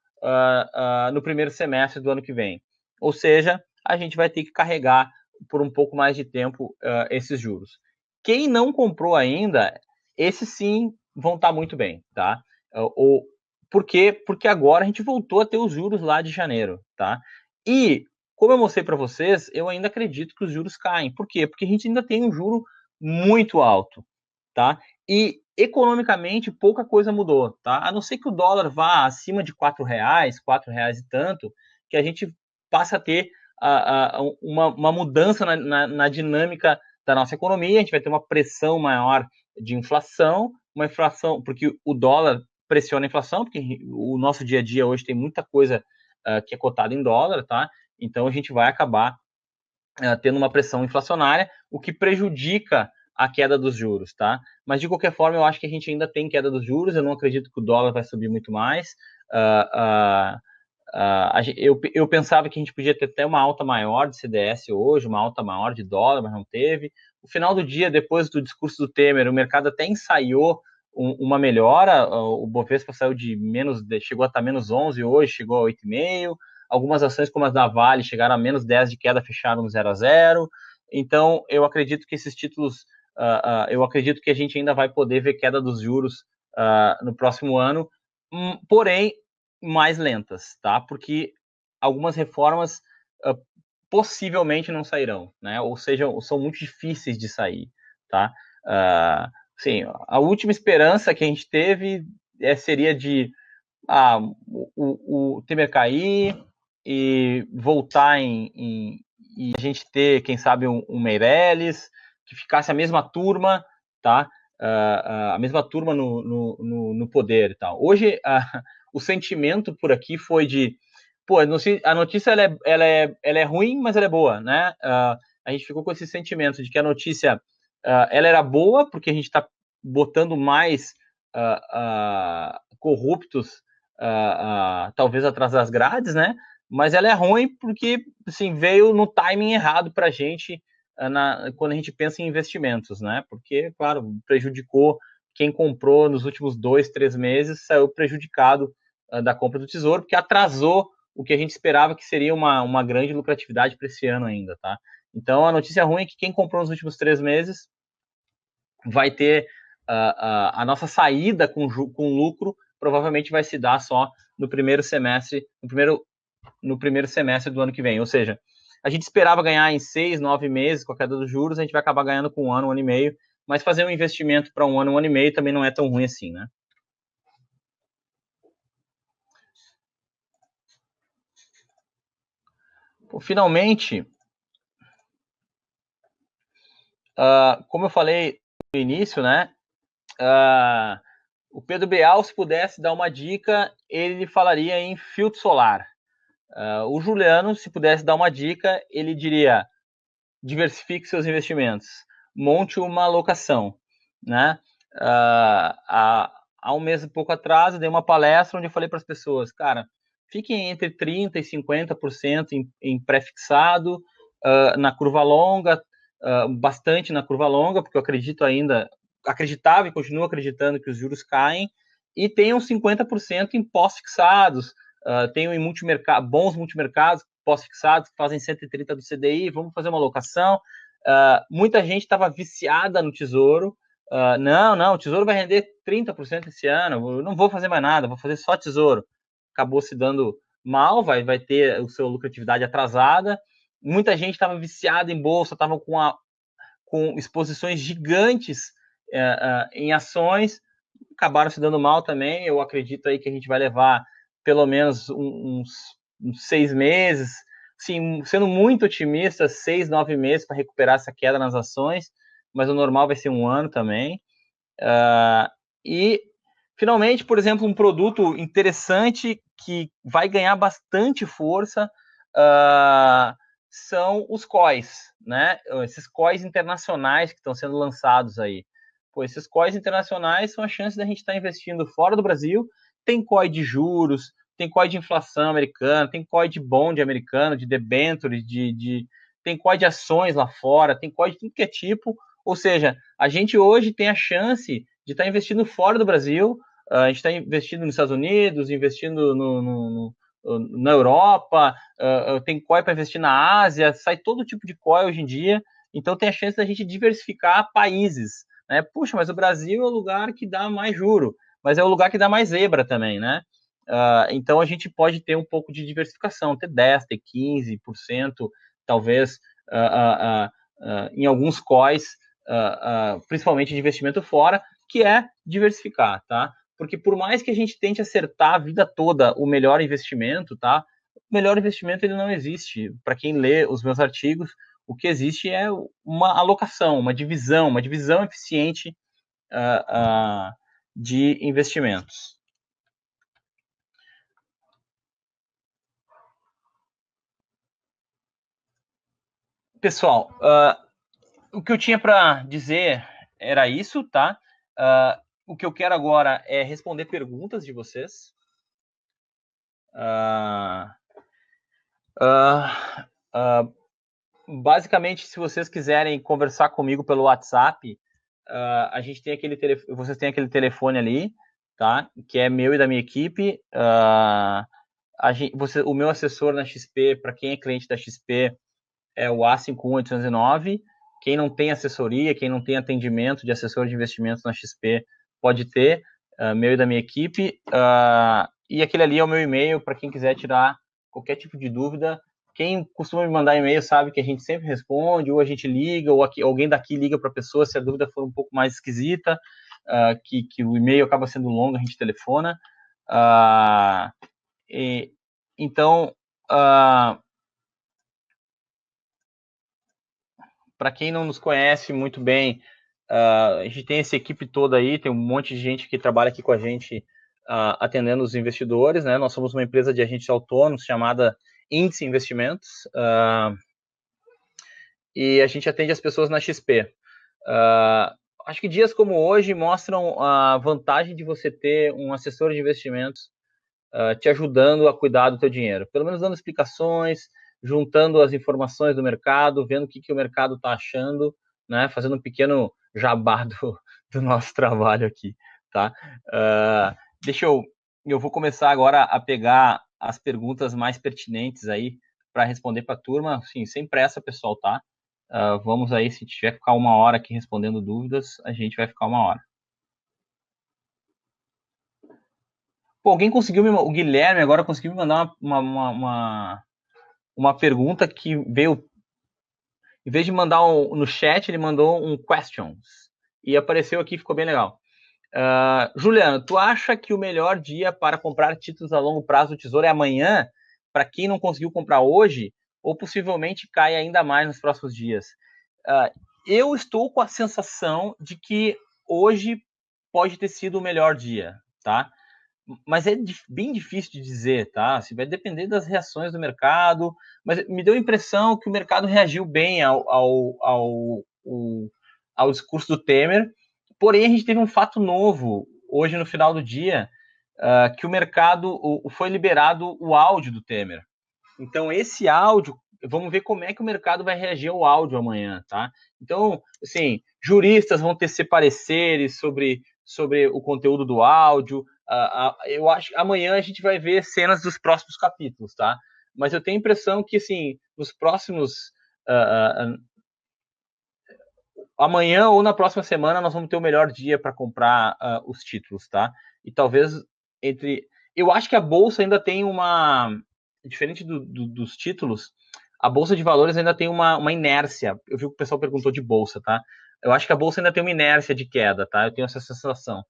no primeiro semestre do ano que vem. Ou seja, a gente vai ter que carregar por um pouco mais de tempo esses juros. Quem não comprou ainda, esses sim vão estar muito bem, tá? Por quê? Porque agora a gente voltou a ter os juros lá de janeiro, tá? E, como eu mostrei para vocês, eu ainda acredito que os juros caem. Por quê? Porque a gente ainda tem um juro muito alto, tá? E economicamente pouca coisa mudou, tá? A não ser que o dólar vá acima de R$ 4, R$ 4 e tanto, que a gente passa a ter uma mudança na dinâmica da nossa economia, a gente vai ter uma pressão maior de inflação, uma inflação, porque o dólar pressiona a inflação, porque o nosso dia a dia hoje tem muita coisa que é cotada em dólar, tá? Então a gente vai acabar tendo uma pressão inflacionária, o que prejudica a queda dos juros, tá? Mas de qualquer forma, eu acho que a gente ainda tem queda dos juros. Eu não acredito que o dólar vai subir muito mais. Eu pensava que a gente podia ter até uma alta maior de CDS hoje, uma alta maior de dólar, mas não teve. No final do dia, depois do discurso do Temer, o mercado até ensaiou uma melhora. O Bovespa saiu chegou a estar menos 11 hoje, chegou a 8,5. Algumas ações, como as da Vale, chegaram a menos 10 de queda, fecharam no 0 a 0. Então, eu acredito que esses títulos, eu acredito que a gente ainda vai poder ver queda dos juros no próximo ano, porém, mais lentas, tá? Porque algumas reformas possivelmente não sairão, né? Ou seja, são muito difíceis de sair, tá? Sim, a última esperança que a gente teve seria de o Temer cair e voltar e a gente ter, quem sabe, um Meirelles, que ficasse a mesma turma, tá? A mesma turma no poder e tal. Hoje, o sentimento por aqui foi de, pô, a notícia ela é ruim, mas ela é boa, né? A gente ficou com esse sentimento de que a notícia ela era boa, porque a gente está botando mais corruptos talvez atrás das grades, né? Mas ela é ruim porque assim, veio no timing errado para a gente quando a gente pensa em investimentos, né? Porque, claro, prejudicou quem comprou nos últimos 2, 3 meses, saiu prejudicado da compra do Tesouro, porque atrasou o que a gente esperava que seria uma grande lucratividade para esse ano ainda, tá? Então, a notícia ruim é que quem comprou nos últimos 3 meses vai ter a nossa saída com lucro provavelmente vai se dar só no primeiro semestre, no primeiro semestre do ano que vem. Ou seja, a gente esperava ganhar em 6, 9 meses com a queda dos juros, a gente vai acabar ganhando com 1 ano e meio, mas fazer um investimento para 1 ano e meio também não é tão ruim assim, né? Pô, finalmente, como eu falei no início, né? O Pedro Bial, se pudesse dar uma dica, ele falaria em filtro solar. O Juliano, se pudesse dar uma dica, ele diria: diversifique seus investimentos, monte uma alocação, né? Há um mês e pouco atrás, eu dei uma palestra onde eu falei para as pessoas, cara, fiquem entre 30% e 50% em pré-fixado, na curva longa, bastante na curva longa, porque eu acreditava e continuo acreditando que os juros caem, e tenham 50% em pós-fixados, tenho em bons multimercados pós-fixados que fazem 130 do CDI, vamos fazer uma alocação. Muita gente estava viciada no Tesouro. Não, o Tesouro vai render 30% esse ano, eu não vou fazer mais nada, vou fazer só Tesouro. Acabou se dando mal, vai ter a sua lucratividade atrasada. Muita gente estava viciada em bolsa, estava com exposições gigantes em ações, acabaram se dando mal também. Eu acredito aí que a gente vai levar pelo menos uns 6 meses, sim, sendo muito otimista, 6, 9 meses para recuperar essa queda nas ações, mas o normal vai ser 1 ano também. E, finalmente, por exemplo, um produto interessante que vai ganhar bastante força, são os COIs, né? Esses COIs internacionais que estão sendo lançados aí. Pô, esses COIs internacionais são a chance da gente estar investindo fora do Brasil. Tem COI de juros, tem COI de inflação americana, tem COI de bond americano, de debêntures, tem COI de ações lá fora, tem COI de tudo que é tipo. Ou seja, a gente hoje tem a chance de estar investindo fora do Brasil, a gente está investindo nos Estados Unidos, investindo na Europa, tem COI para investir na Ásia, sai todo tipo de COI hoje em dia, então tem a chance da gente diversificar países, né? Puxa, mas o Brasil é o lugar que dá mais juro, mas é o lugar que dá mais zebra também, né? Então a gente pode ter um pouco de diversificação, ter 10%, ter 15%, talvez em alguns COIs, principalmente de investimento fora, que é diversificar, tá? Porque por mais que a gente tente acertar a vida toda o melhor investimento, tá? O melhor investimento ele não existe. Para quem lê os meus artigos, o que existe é uma alocação, uma divisão eficiente de investimentos. Pessoal, o que eu tinha para dizer era isso, tá? O que eu quero agora é responder perguntas de vocês. Basicamente, se vocês quiserem conversar comigo pelo WhatsApp, a gente tem vocês têm aquele telefone ali, tá? Que é meu e da minha equipe. O meu assessor na XP, para quem é cliente da XP, é o A51809. Quem não tem assessoria, quem não tem atendimento de assessor de investimentos na XP, pode ter, meu e da minha equipe. E aquele ali é o meu e-mail para quem quiser tirar qualquer tipo de dúvida. Quem costuma me mandar e-mail sabe que a gente sempre responde, ou a gente liga, ou alguém daqui liga para a pessoa se a dúvida for um pouco mais esquisita, que o e-mail acaba sendo longo, a gente telefona. Então, para quem não nos conhece muito bem, a gente tem essa equipe toda aí, tem um monte de gente que trabalha aqui com a gente atendendo os investidores, né? Nós somos uma empresa de agentes autônomos chamada Índice Investimentos, e a gente atende as pessoas na XP. Acho que dias como hoje mostram a vantagem de você ter um assessor de investimentos te ajudando a cuidar do teu dinheiro, pelo menos dando explicações, juntando as informações do mercado, vendo o que o mercado está achando, né? Fazendo um pequeno jabá do nosso trabalho aqui, tá? Eu vou começar agora a pegar as perguntas mais pertinentes aí para responder para a turma, assim, sem pressa, pessoal, tá? Vamos aí, se tiver que ficar uma hora aqui respondendo dúvidas, a gente vai ficar uma hora. Pô, alguém conseguiu o Guilherme agora conseguiu me mandar uma pergunta que veio, em vez de mandar no chat, ele mandou um questions, e apareceu aqui, ficou bem legal. Juliano, tu acha que o melhor dia para comprar títulos a longo prazo do Tesouro é amanhã, para quem não conseguiu comprar hoje, ou possivelmente cai ainda mais nos próximos dias? Eu estou com a sensação de que hoje pode ter sido o melhor dia, tá? Mas é bem difícil de dizer, tá? Vai depender das reações do mercado, mas me deu a impressão que o mercado reagiu bem ao discurso do Temer, porém a gente teve um fato novo hoje no final do dia, que o mercado foi liberado o áudio do Temer. Então esse áudio, vamos ver como é que o mercado vai reagir ao áudio amanhã, tá? Então, assim, juristas vão tecer pareceres sobre o conteúdo do áudio. Eu acho que amanhã a gente vai ver cenas dos próximos capítulos, tá? Mas eu tenho a impressão que, assim, nos próximos... amanhã ou na próxima semana nós vamos ter o melhor dia para comprar os títulos, tá? E talvez eu acho que a Bolsa ainda tem diferente dos títulos, a Bolsa de Valores ainda tem uma inércia. Eu vi que o pessoal perguntou de Bolsa, tá? Eu acho que a Bolsa ainda tem uma inércia de queda, tá? Eu tenho essa sensação.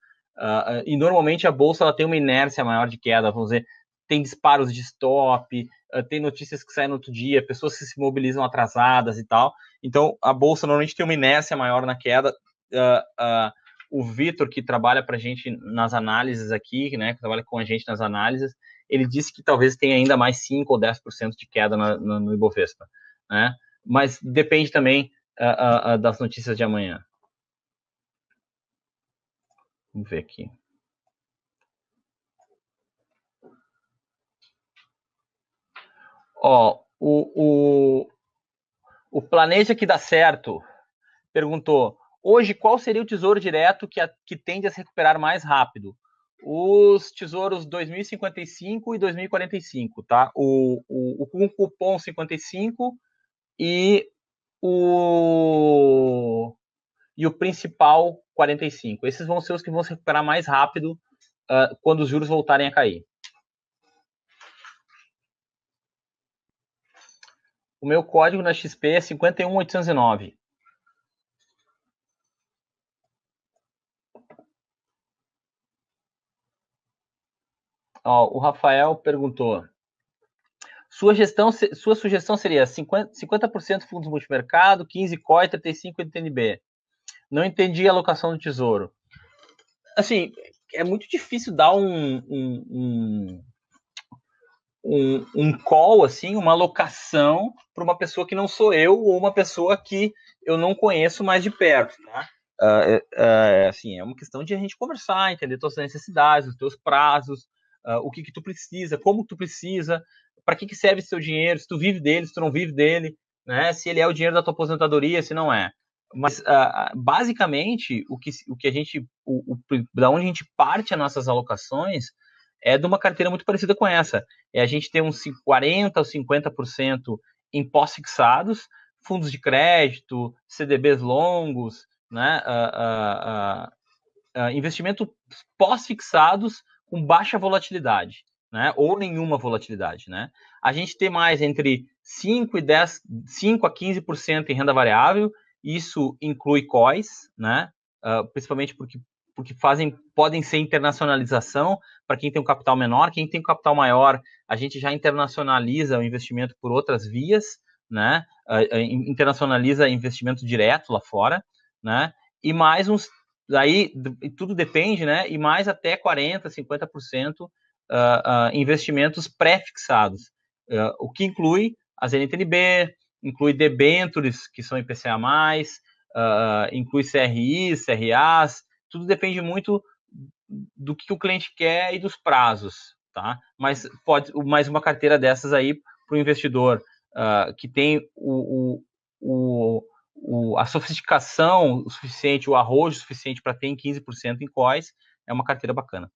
E normalmente a Bolsa ela tem uma inércia maior de queda, vamos dizer, tem disparos de stop, tem notícias que saem no outro dia, pessoas que se mobilizam atrasadas e tal. Então, a Bolsa normalmente tem uma inércia maior na queda. O Vitor, que trabalha para a gente nas análises aqui, né, que trabalha com a gente nas análises, ele disse que talvez tenha ainda mais 5 ou 10% de queda no Ibovespa. né? Mas depende também das notícias de amanhã. Vamos ver aqui. Ó, o Planeja que dá certo perguntou: hoje, qual seria o tesouro direto que tende a se recuperar mais rápido? Os tesouros 2055 e 2045, tá? O cupom 55 e o principal 45. Esses vão ser os que vão se recuperar mais rápido quando os juros voltarem a cair. O meu código na XP é 51809. Ó, o Rafael perguntou: sua sugestão seria 50% fundos multimercado, 15 COI, 35 NTNB. Não entendi a alocação do tesouro. Assim, é muito difícil dar um call, assim, uma alocação para uma pessoa que não sou eu ou uma pessoa que eu não conheço mais de perto, né? Assim, é uma questão de a gente conversar, entender suas necessidades, os teus prazos, o que tu precisa, como tu precisa, para que serve seu dinheiro, se tu vive dele, se tu não vive dele, né? Se ele é o dinheiro da tua aposentadoria, se não é. Mas basicamente o que a gente, da onde a gente parte as nossas alocações é de uma carteira muito parecida com essa. A gente tem uns 40% ou 50% em pós-fixados, fundos de crédito, CDBs longos, né? Investimento pós-fixados com baixa volatilidade, né? Ou nenhuma volatilidade, né? A gente tem mais entre 5 a 15% em renda variável, isso inclui COIs, né? Principalmente porque podem ser internacionalização para quem tem um capital menor. Quem tem um capital maior, a gente já internacionaliza o investimento por outras vias, né? Internacionaliza investimento direto lá fora, né? E mais uns, aí tudo depende, né? E mais até 40%, 50% investimentos pré-fixados, o que inclui as NTNB, inclui debentures, que são IPCA+, inclui CRIs, CRAs, tudo depende muito do que o cliente quer e dos prazos, tá? Mas pode, mais uma carteira dessas aí para o investidor que tem a sofisticação o suficiente, o arrojo suficiente para ter em 15% em COIs, é uma carteira bacana.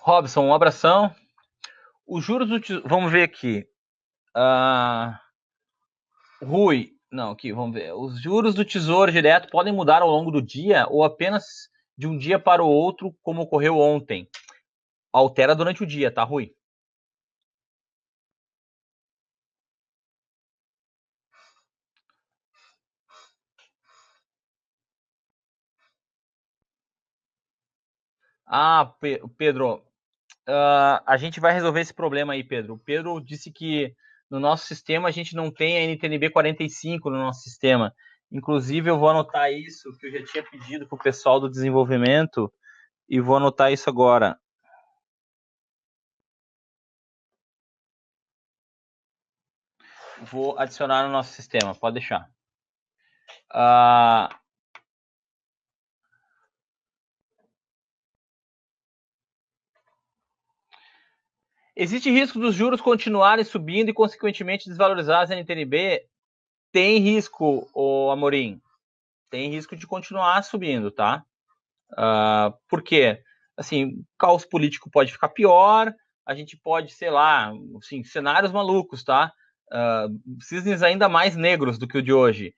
Robson, um abração. Os juros do tesouro, vamos ver aqui. Rui, não, aqui, vamos ver. Os juros do Tesouro Direto podem mudar ao longo do dia ou apenas de um dia para o outro, como ocorreu ontem? Altera durante o dia, tá, Rui? Pedro, a gente vai resolver esse problema aí, Pedro. O Pedro disse que no nosso sistema a gente não tem a NTNB 45 no nosso sistema. Inclusive, eu vou anotar isso, que eu já tinha pedido para o pessoal do desenvolvimento, e vou anotar isso agora. Vou adicionar no nosso sistema, pode deixar. Existe risco dos juros continuarem subindo e, consequentemente, desvalorizar as NTNB? Tem risco, Amorim. Tem risco de continuar subindo, tá? Por quê? Assim, o caos político pode ficar pior, a gente pode, sei lá, assim, cenários malucos, tá? Cisnes ainda mais negros do que o de hoje.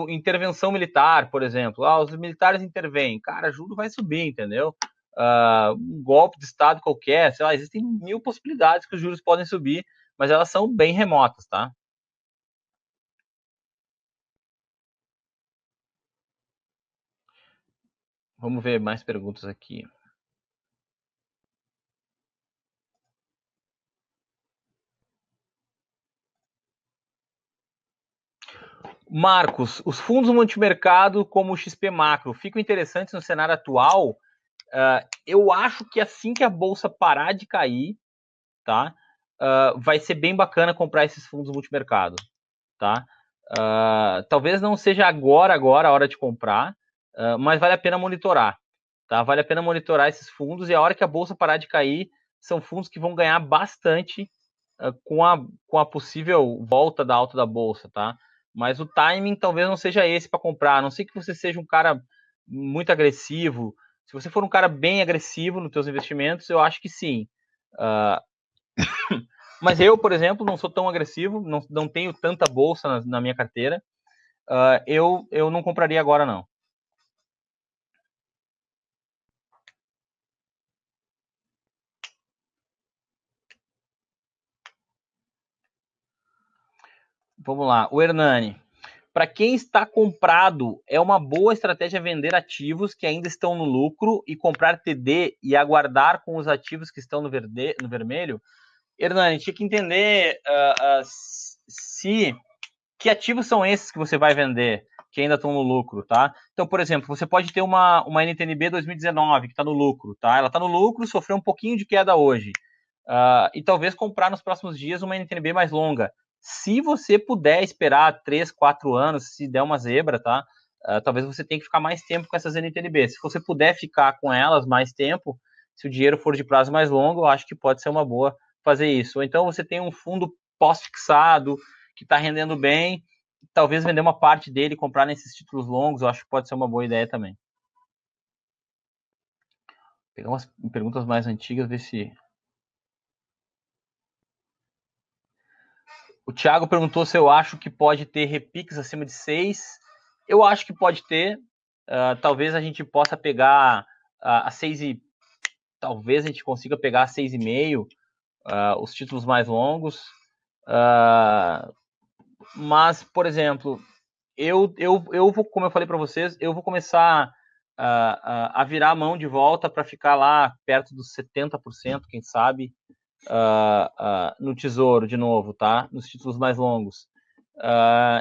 Intervenção militar, por exemplo. Os militares intervêm. Cara, juro vai subir, entendeu? Um golpe de Estado qualquer, sei lá, existem 1000 possibilidades que os juros podem subir, mas elas são bem remotas, tá? Vamos ver mais perguntas aqui. Marcos, os fundos multimercado como o XP Macro ficam interessantes no cenário atual? Eu acho que assim que a bolsa parar de cair, tá? Vai ser bem bacana comprar esses fundos multimercado, tá? Talvez não seja agora a hora de comprar, mas vale a pena monitorar, tá? Vale a pena monitorar esses fundos e a hora que a bolsa parar de cair, são fundos que vão ganhar bastante com a possível volta da alta da bolsa, tá? Mas o timing talvez não seja esse para comprar, a não ser que você seja um cara muito agressivo. Se você for um cara bem agressivo nos seus investimentos, eu acho que sim. Mas eu, por exemplo, não sou tão agressivo, não tenho tanta bolsa na minha carteira. Eu não compraria agora, não. Vamos lá, o Hernani. Para quem está comprado, é uma boa estratégia vender ativos que ainda estão no lucro e comprar TD e aguardar com os ativos que estão no vermelho? Hernani, tinha que entender se que ativos são esses que você vai vender que ainda estão no lucro, tá? Então, por exemplo, você pode ter uma NTNB 2019 que está no lucro, tá? Ela está no lucro, sofreu um pouquinho de queda hoje. E talvez comprar nos próximos dias uma NTNB mais longa. Se você puder esperar 3, 4 anos, se der uma zebra, tá? Talvez você tenha que ficar mais tempo com essas NTNBs. Se você puder ficar com elas mais tempo, se o dinheiro for de prazo mais longo, eu acho que pode ser uma boa fazer isso. Ou então você tem um fundo pós-fixado que está rendendo bem, talvez vender uma parte dele e comprar nesses títulos longos, eu acho que pode ser uma boa ideia também. Vou pegar umas perguntas mais antigas, ver se o Thiago perguntou se eu acho que pode ter repiques acima de 6. Eu acho que pode ter. Talvez a gente possa pegar a 6 e... Talvez a gente consiga pegar a 6,5, os títulos mais longos. Mas, por exemplo, eu vou, como eu falei para vocês, eu vou começar a virar a mão de volta para ficar lá perto dos 70%, quem sabe, no Tesouro de novo, tá? Nos títulos mais longos.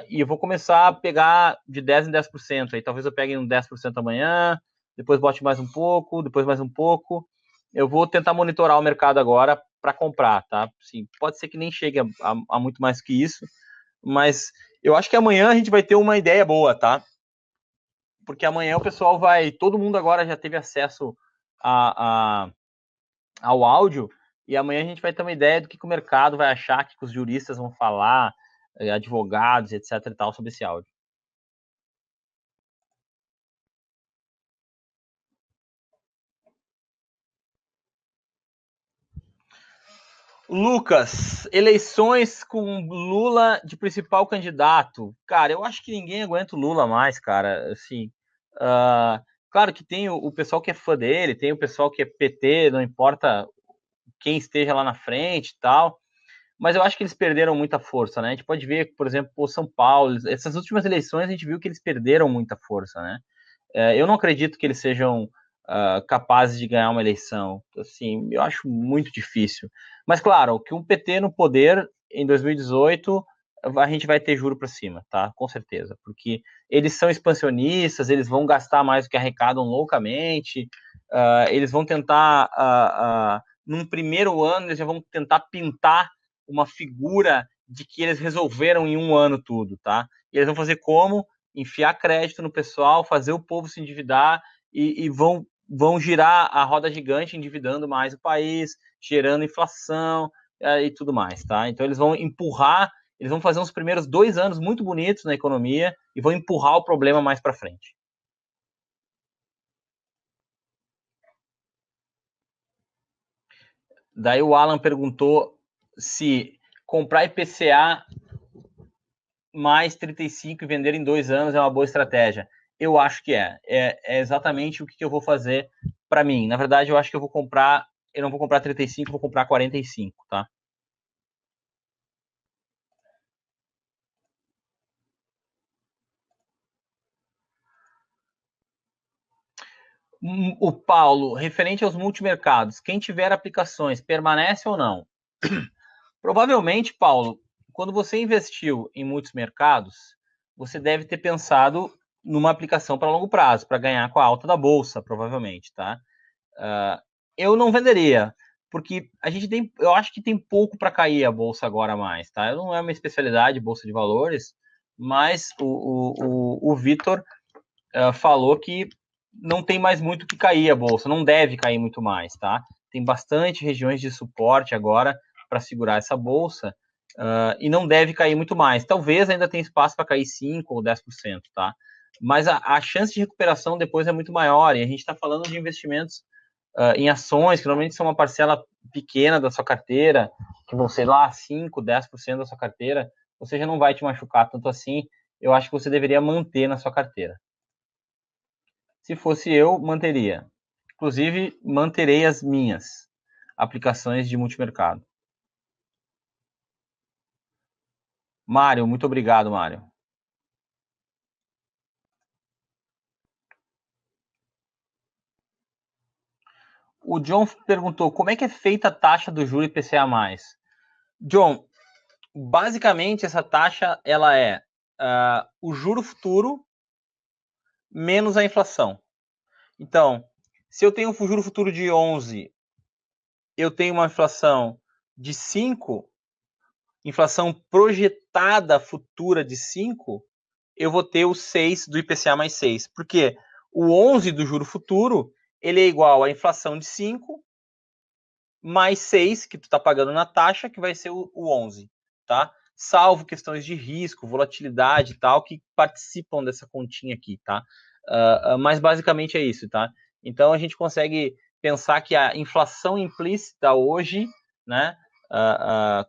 E eu vou começar a pegar de 10 em 10%. Aí talvez eu pegue um 10% amanhã, depois bote mais um pouco, depois mais um pouco. Eu vou tentar monitorar o mercado agora para comprar, tá? Sim, pode ser que nem chegue a muito mais que isso, mas eu acho que amanhã a gente vai ter uma ideia boa, tá? Porque amanhã o pessoal vai... Todo mundo agora já teve acesso ao áudio, e amanhã a gente vai ter uma ideia do que o mercado vai achar, que os juristas vão falar, advogados, etc e tal, sobre esse áudio. Lucas, eleições com Lula de principal candidato. Cara, eu acho que ninguém aguenta o Lula mais, cara. Assim, claro que tem o pessoal que é fã dele, tem o pessoal que é PT, não importa quem esteja lá na frente e tal. Mas eu acho que eles perderam muita força, né? A gente pode ver, por exemplo, o São Paulo, essas últimas eleições a gente viu que eles perderam muita força, né? Eu não acredito que eles sejam capazes de ganhar uma eleição. Assim, eu acho muito difícil. Mas, claro, que um PT no poder em 2018, a gente vai ter juro para cima, tá? Com certeza. Porque eles são expansionistas, eles vão gastar mais do que arrecadam loucamente, eles vão tentar, num primeiro ano, eles já vão tentar pintar uma figura de que eles resolveram em um ano tudo, tá? E eles vão fazer como? Enfiar crédito no pessoal, fazer o povo se endividar e vão girar a roda gigante, endividando mais o país, gerando inflação e tudo mais, tá? Então eles vão empurrar, eles vão fazer uns primeiros 2 anos muito bonitos na economia e vão empurrar o problema mais para frente. Daí o Alan perguntou se comprar IPCA mais 35 e vender em 2 anos é uma boa estratégia. Eu acho que é exatamente o que eu vou fazer para mim. Na verdade, eu acho que eu não vou comprar 35, vou comprar 45, tá? O Paulo, referente aos multimercados, quem tiver aplicações, permanece ou não? Provavelmente, Paulo, quando você investiu em muitos mercados, você deve ter pensado numa aplicação para longo prazo, para ganhar com a alta da bolsa, provavelmente, tá? Eu não venderia, porque eu acho que tem pouco para cair a bolsa agora mais, tá? Eu não é uma especialidade bolsa de valores, mas o Vitor falou que não tem mais muito que cair a bolsa, não deve cair muito mais, tá? Tem bastante regiões de suporte agora para segurar essa bolsa e não deve cair muito mais. Talvez ainda tenha espaço para cair 5% ou 10%, tá? Mas a chance de recuperação depois é muito maior, e a gente está falando de investimentos em ações, que normalmente são uma parcela pequena da sua carteira, que vão ser lá 5%, 10% da sua carteira, você já não vai te machucar tanto assim. Eu acho que você deveria manter na sua carteira. Se fosse eu, manteria. Inclusive, manterei as minhas aplicações de multimercado. Mário, muito obrigado, Mário. O John perguntou, como é que é feita a taxa do juro IPCA+. John, basicamente essa taxa ela é o juro futuro menos a inflação. Então, se eu tenho um juro futuro de 11, eu tenho uma inflação de 5, inflação projetada futura de 5, eu vou ter o 6 do IPCA mais 6. Porque o 11 do juro futuro, ele é igual à inflação de 5 mais 6 que tu está pagando na taxa, que vai ser o 11, tá? Salvo questões de risco, volatilidade e tal, que participam dessa continha aqui, tá? Mas basicamente é isso, tá? Então a gente consegue pensar que a inflação implícita hoje, né,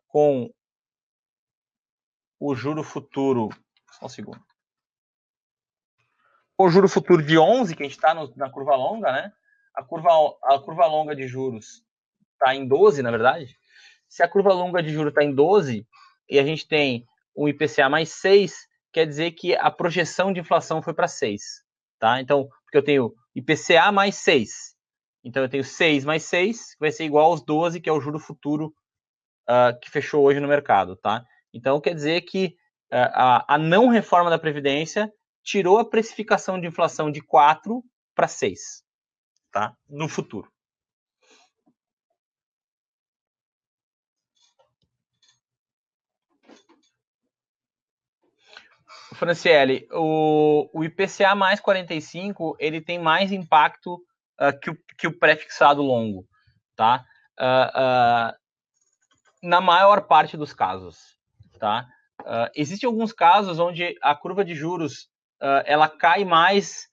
com o juro futuro, só um segundo, o juro futuro de 11, que a gente está na curva longa, né? A curva longa de juros está em 12, na verdade. Se a curva longa de juros está em 12 e a gente tem um IPCA mais 6, quer dizer que a projeção de inflação foi para 6. Tá? Então, porque eu tenho IPCA mais 6. Então, eu tenho 6 mais 6, que vai ser igual aos 12, que é o juro futuro que fechou hoje no mercado. Tá? Então, quer dizer que a não reforma da Previdência tirou a precificação de inflação de 4 para 6, tá? No futuro. Franciele, o IPCA mais 45, ele tem mais impacto que o pré-fixado longo, tá? Na maior parte dos casos, tá? Existem alguns casos onde a curva de juros ela cai mais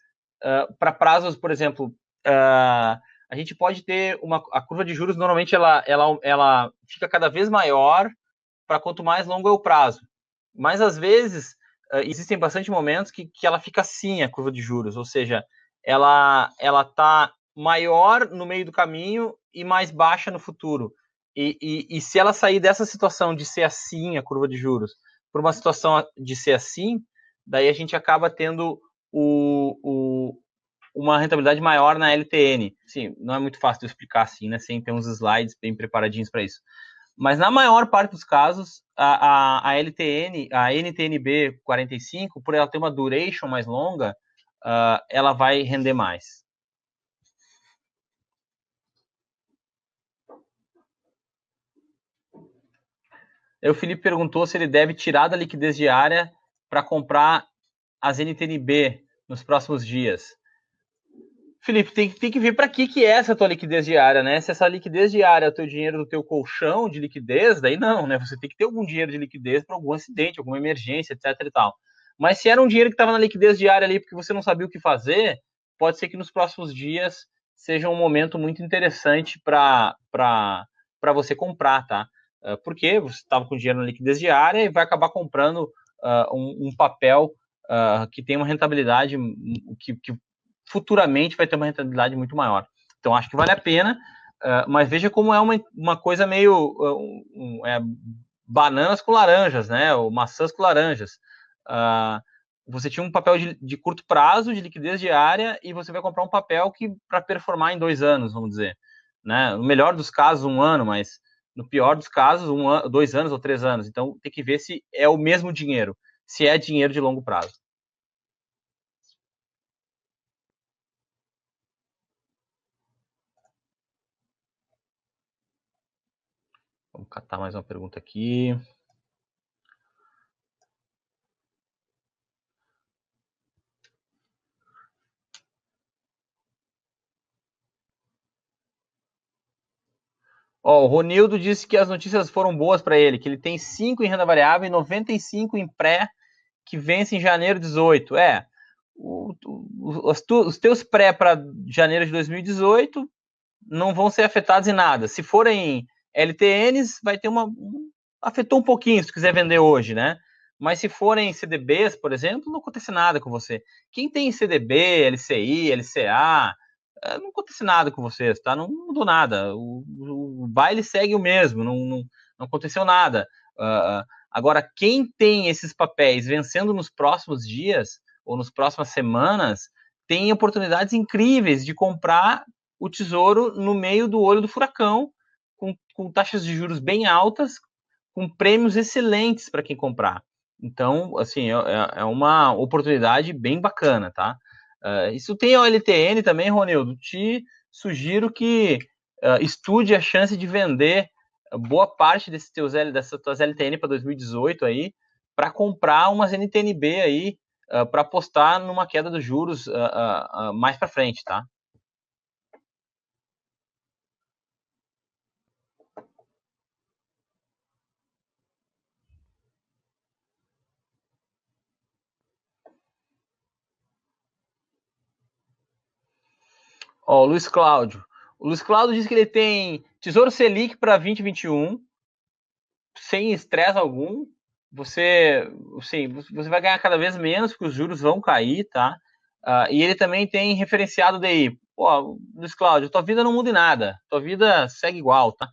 para prazos, por exemplo, a gente pode ter a curva de juros normalmente ela fica cada vez maior para quanto mais longo é o prazo, mas às vezes existem bastante momentos que ela fica assim, a curva de juros, ou seja, ela está maior no meio do caminho e mais baixa no futuro. E se ela sair dessa situação de ser assim, a curva de juros, para uma situação de ser assim, daí a gente acaba tendo uma rentabilidade maior na LTN. Sim, não é muito fácil de explicar assim, né? Sem ter uns slides bem preparadinhos para isso. Mas na maior parte dos casos, a LTN, a NTNB 45, por ela ter uma duration mais longa, ela vai render mais. O Felipe perguntou se ele deve tirar da liquidez diária para comprar as NTNB nos próximos dias. Felipe, tem que ver para que é essa tua liquidez diária, né? Se essa liquidez diária é o teu dinheiro do teu colchão de liquidez, daí não, né? Você tem que ter algum dinheiro de liquidez para algum acidente, alguma emergência, etc e tal. Mas se era um dinheiro que estava na liquidez diária ali porque você não sabia o que fazer, pode ser que nos próximos dias seja um momento muito interessante para você comprar, tá? Porque você estava com dinheiro na liquidez diária e vai acabar comprando um papel que tem uma rentabilidade que futuramente vai ter uma rentabilidade muito maior. Então, acho que vale a pena, mas veja como é uma coisa meio bananas com laranjas, né? Ou maçãs com laranjas. Você tinha um papel de curto prazo, de liquidez diária, e você vai comprar um papel que para performar em 2 anos, vamos dizer. Né? No melhor dos casos, 1 ano, mas no pior dos casos, 2 anos ou 3 anos. Então, tem que ver se é o mesmo dinheiro. se é dinheiro de longo prazo. Vamos catar mais uma pergunta aqui. Ó, o Ronildo disse que as notícias foram boas para ele, que ele tem 5 em renda variável e 95 em pré, que vence em janeiro 18. Os teus pré para janeiro de 2018 não vão ser afetados em nada. Se forem LTNs, vai ter afetou um pouquinho se tu quiser vender hoje, né? Mas se forem CDBs, por exemplo, não acontece nada com você. Quem tem CDB, LCI, LCA, não acontece nada com vocês, tá? Não mudou nada. O baile segue o mesmo, não aconteceu nada. Agora, quem tem esses papéis vencendo nos próximos dias ou nas próximas semanas, tem oportunidades incríveis de comprar o tesouro no meio do olho do furacão, com taxas de juros bem altas, com prêmios excelentes para quem comprar. Então, assim, é uma oportunidade bem bacana, tá? Isso tem o LTN também, Ronildo. Te sugiro que estude a chance de vender boa parte dessas tuas LTN para 2018 aí, para comprar umas NTNB aí, para apostar numa queda dos juros mais para frente, tá? Ó, o Luiz Cláudio. O Luiz Cláudio diz que ele tem Tesouro Selic para 2021, sem estresse algum. Você vai ganhar cada vez menos, porque os juros vão cair, tá? E ele também tem referenciado DI. Pô, Luiz Cláudio, tua vida não muda em nada. Tua vida segue igual, tá?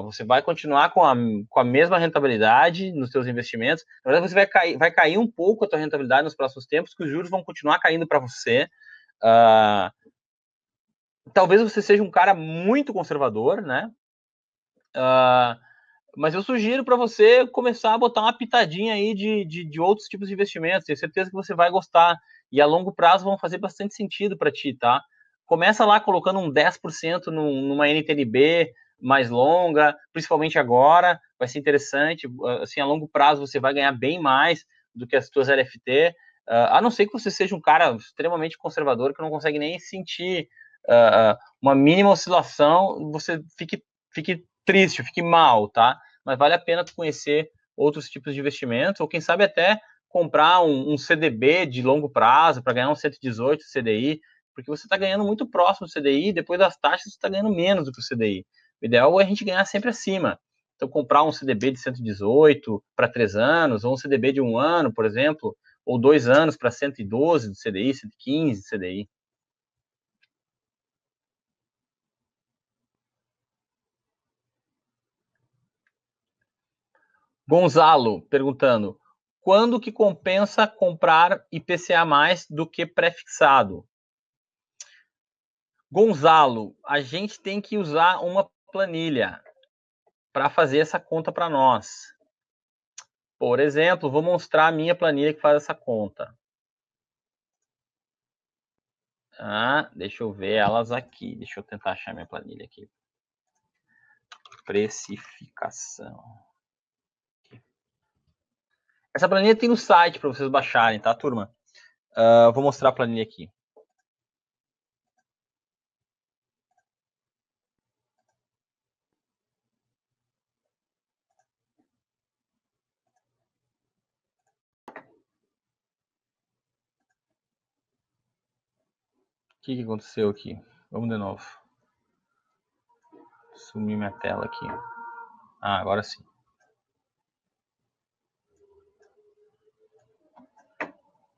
Você vai continuar com a mesma rentabilidade nos seus investimentos. Na verdade, você vai cair um pouco a tua rentabilidade nos próximos tempos, que os juros vão continuar caindo para você. Talvez você seja um cara muito conservador, né? Mas eu sugiro para você começar a botar uma pitadinha aí de outros tipos de investimentos. Tenho certeza que você vai gostar. E a longo prazo vão fazer bastante sentido para ti, tá? Começa lá colocando um 10% numa NTNB mais longa, principalmente agora, vai ser interessante. Assim, a longo prazo você vai ganhar bem mais do que as suas LFT, a não ser que você seja um cara extremamente conservador que não consegue nem sentir uma mínima oscilação, você fique triste, fique mal, tá? Mas vale a pena tu conhecer outros tipos de investimentos, ou quem sabe até comprar um CDB de longo prazo para ganhar um 118 CDI, porque você está ganhando muito próximo do CDI, depois das taxas você está ganhando menos do que o CDI. O ideal é a gente ganhar sempre acima. Então, comprar um CDB de 118 para 3 anos, ou um CDB de 1 ano, por exemplo, ou 2 anos para 112 do CDI, 115 do CDI. Gonzalo perguntando: quando que compensa comprar IPCA mais do que prefixado? Gonzalo, a gente tem que usar uma planilha para fazer essa conta para nós. Por exemplo, vou mostrar a minha planilha que faz essa conta. Deixa eu ver elas aqui. Deixa eu tentar achar minha planilha aqui. Precificação. Essa planilha tem no site para vocês baixarem, tá, turma? Vou mostrar a planilha aqui. O que aconteceu aqui? Vamos de novo. Sumir minha tela aqui. Agora sim.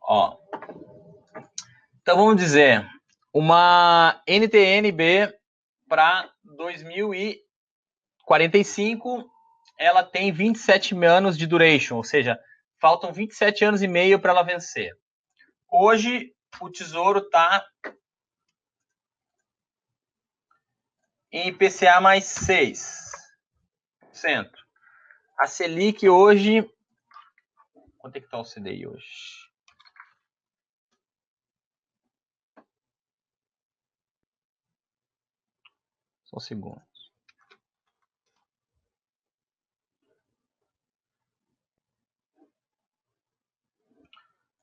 Ó. Então vamos dizer, uma NTNB para 2045, ela tem 27 anos de duration, ou seja, faltam 27 anos e meio para ela vencer. Hoje, o Tesouro está em IPCA mais 6%. A Selic hoje Quanto é que tá o CDI hoje? Só um segundo.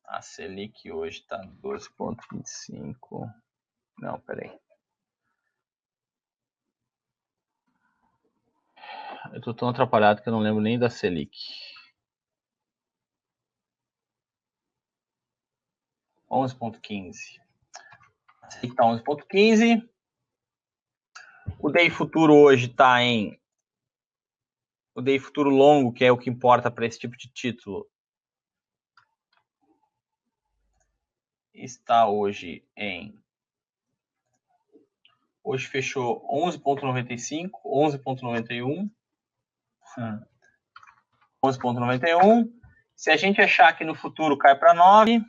A Selic hoje está 12,25. Não, peraí. Eu tô tão atrapalhado que eu não lembro nem da Selic. 11,15. A Selic está 11,15. O DI futuro hoje está em... O DI futuro longo, que é o que importa para esse tipo de título, está hoje em... Hoje fechou 11,95, 11,91. 11,91. Se a gente achar que no futuro cai para 9,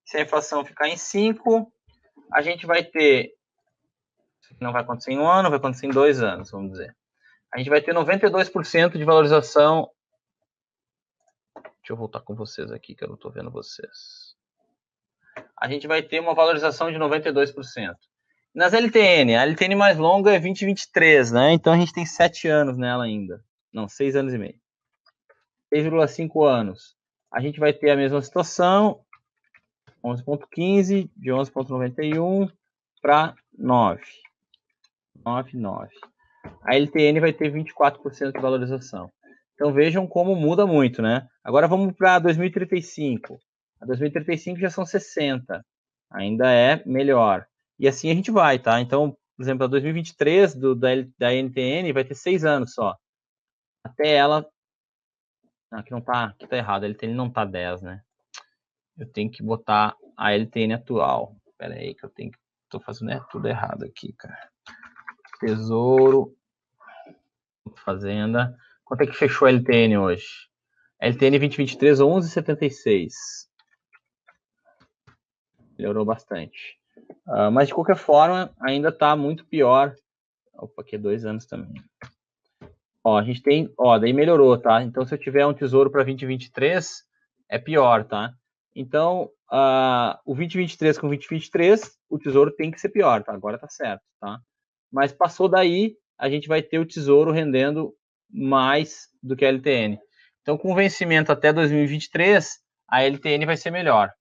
se a inflação ficar em 5, a gente vai ter... Não vai acontecer em um ano, vai acontecer em 2 anos, vamos dizer. A gente vai ter 92% de valorização. Deixa eu voltar com vocês aqui, que eu não estou vendo vocês. A gente vai ter uma valorização de 92%. Nas LTN, a LTN mais longa é 2023, né? Então a gente tem 7 anos nela ainda. Não, 6 anos e meio. 6,5 anos. A gente vai ter a mesma situação, 11,15, de 11,91 para 9. 9,9. A LTN vai ter 24% de valorização. Então vejam como muda muito, né? Agora vamos para 2035. A 2035 já são 60. Ainda é melhor. E assim a gente vai, tá? Então, por exemplo, a 2023 da NTN vai ter 6 anos só. Até ela... Aqui não tá, aqui tá errado, a LTN não tá 10, né? Eu tenho que botar a LTN atual. Espera aí que eu tenho que... Tô fazendo tudo errado aqui, cara. Tesouro, Fazenda. Quanto é que fechou a LTN hoje? LTN 2023, 11,76. Melhorou bastante. Mas, de qualquer forma, ainda está muito pior. Opa, aqui é 2 anos também. Ó, a gente tem... Ó, daí melhorou, tá? Então, se eu tiver um tesouro para 2023, é pior, tá? Então, o 2023 com 2023, o tesouro tem que ser pior, tá? Agora tá certo, tá? Mas passou daí, a gente vai ter o tesouro rendendo mais do que a LTN. Então, com vencimento até 2023, a LTN vai ser melhor.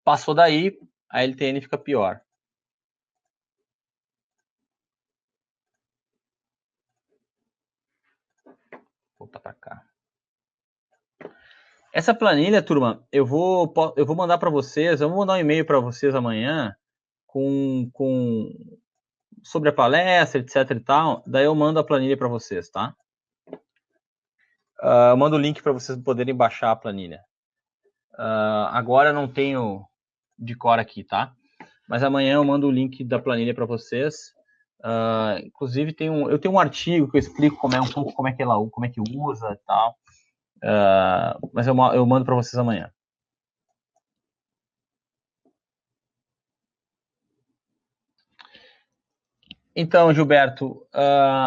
Passou daí, a LTN fica pior. Vou voltar para cá. Essa planilha, turma, eu vou mandar para vocês, eu vou mandar um e-mail para vocês amanhã sobre a palestra, etc e tal. Daí eu mando a planilha para vocês, tá? Eu mando o link para vocês poderem baixar a planilha. Agora eu não tenho de cor aqui, tá? Mas amanhã eu mando o link da planilha para vocês. Inclusive eu tenho um artigo que eu explico como é que usa e tal. Mas eu mando para vocês amanhã. Então, Gilberto,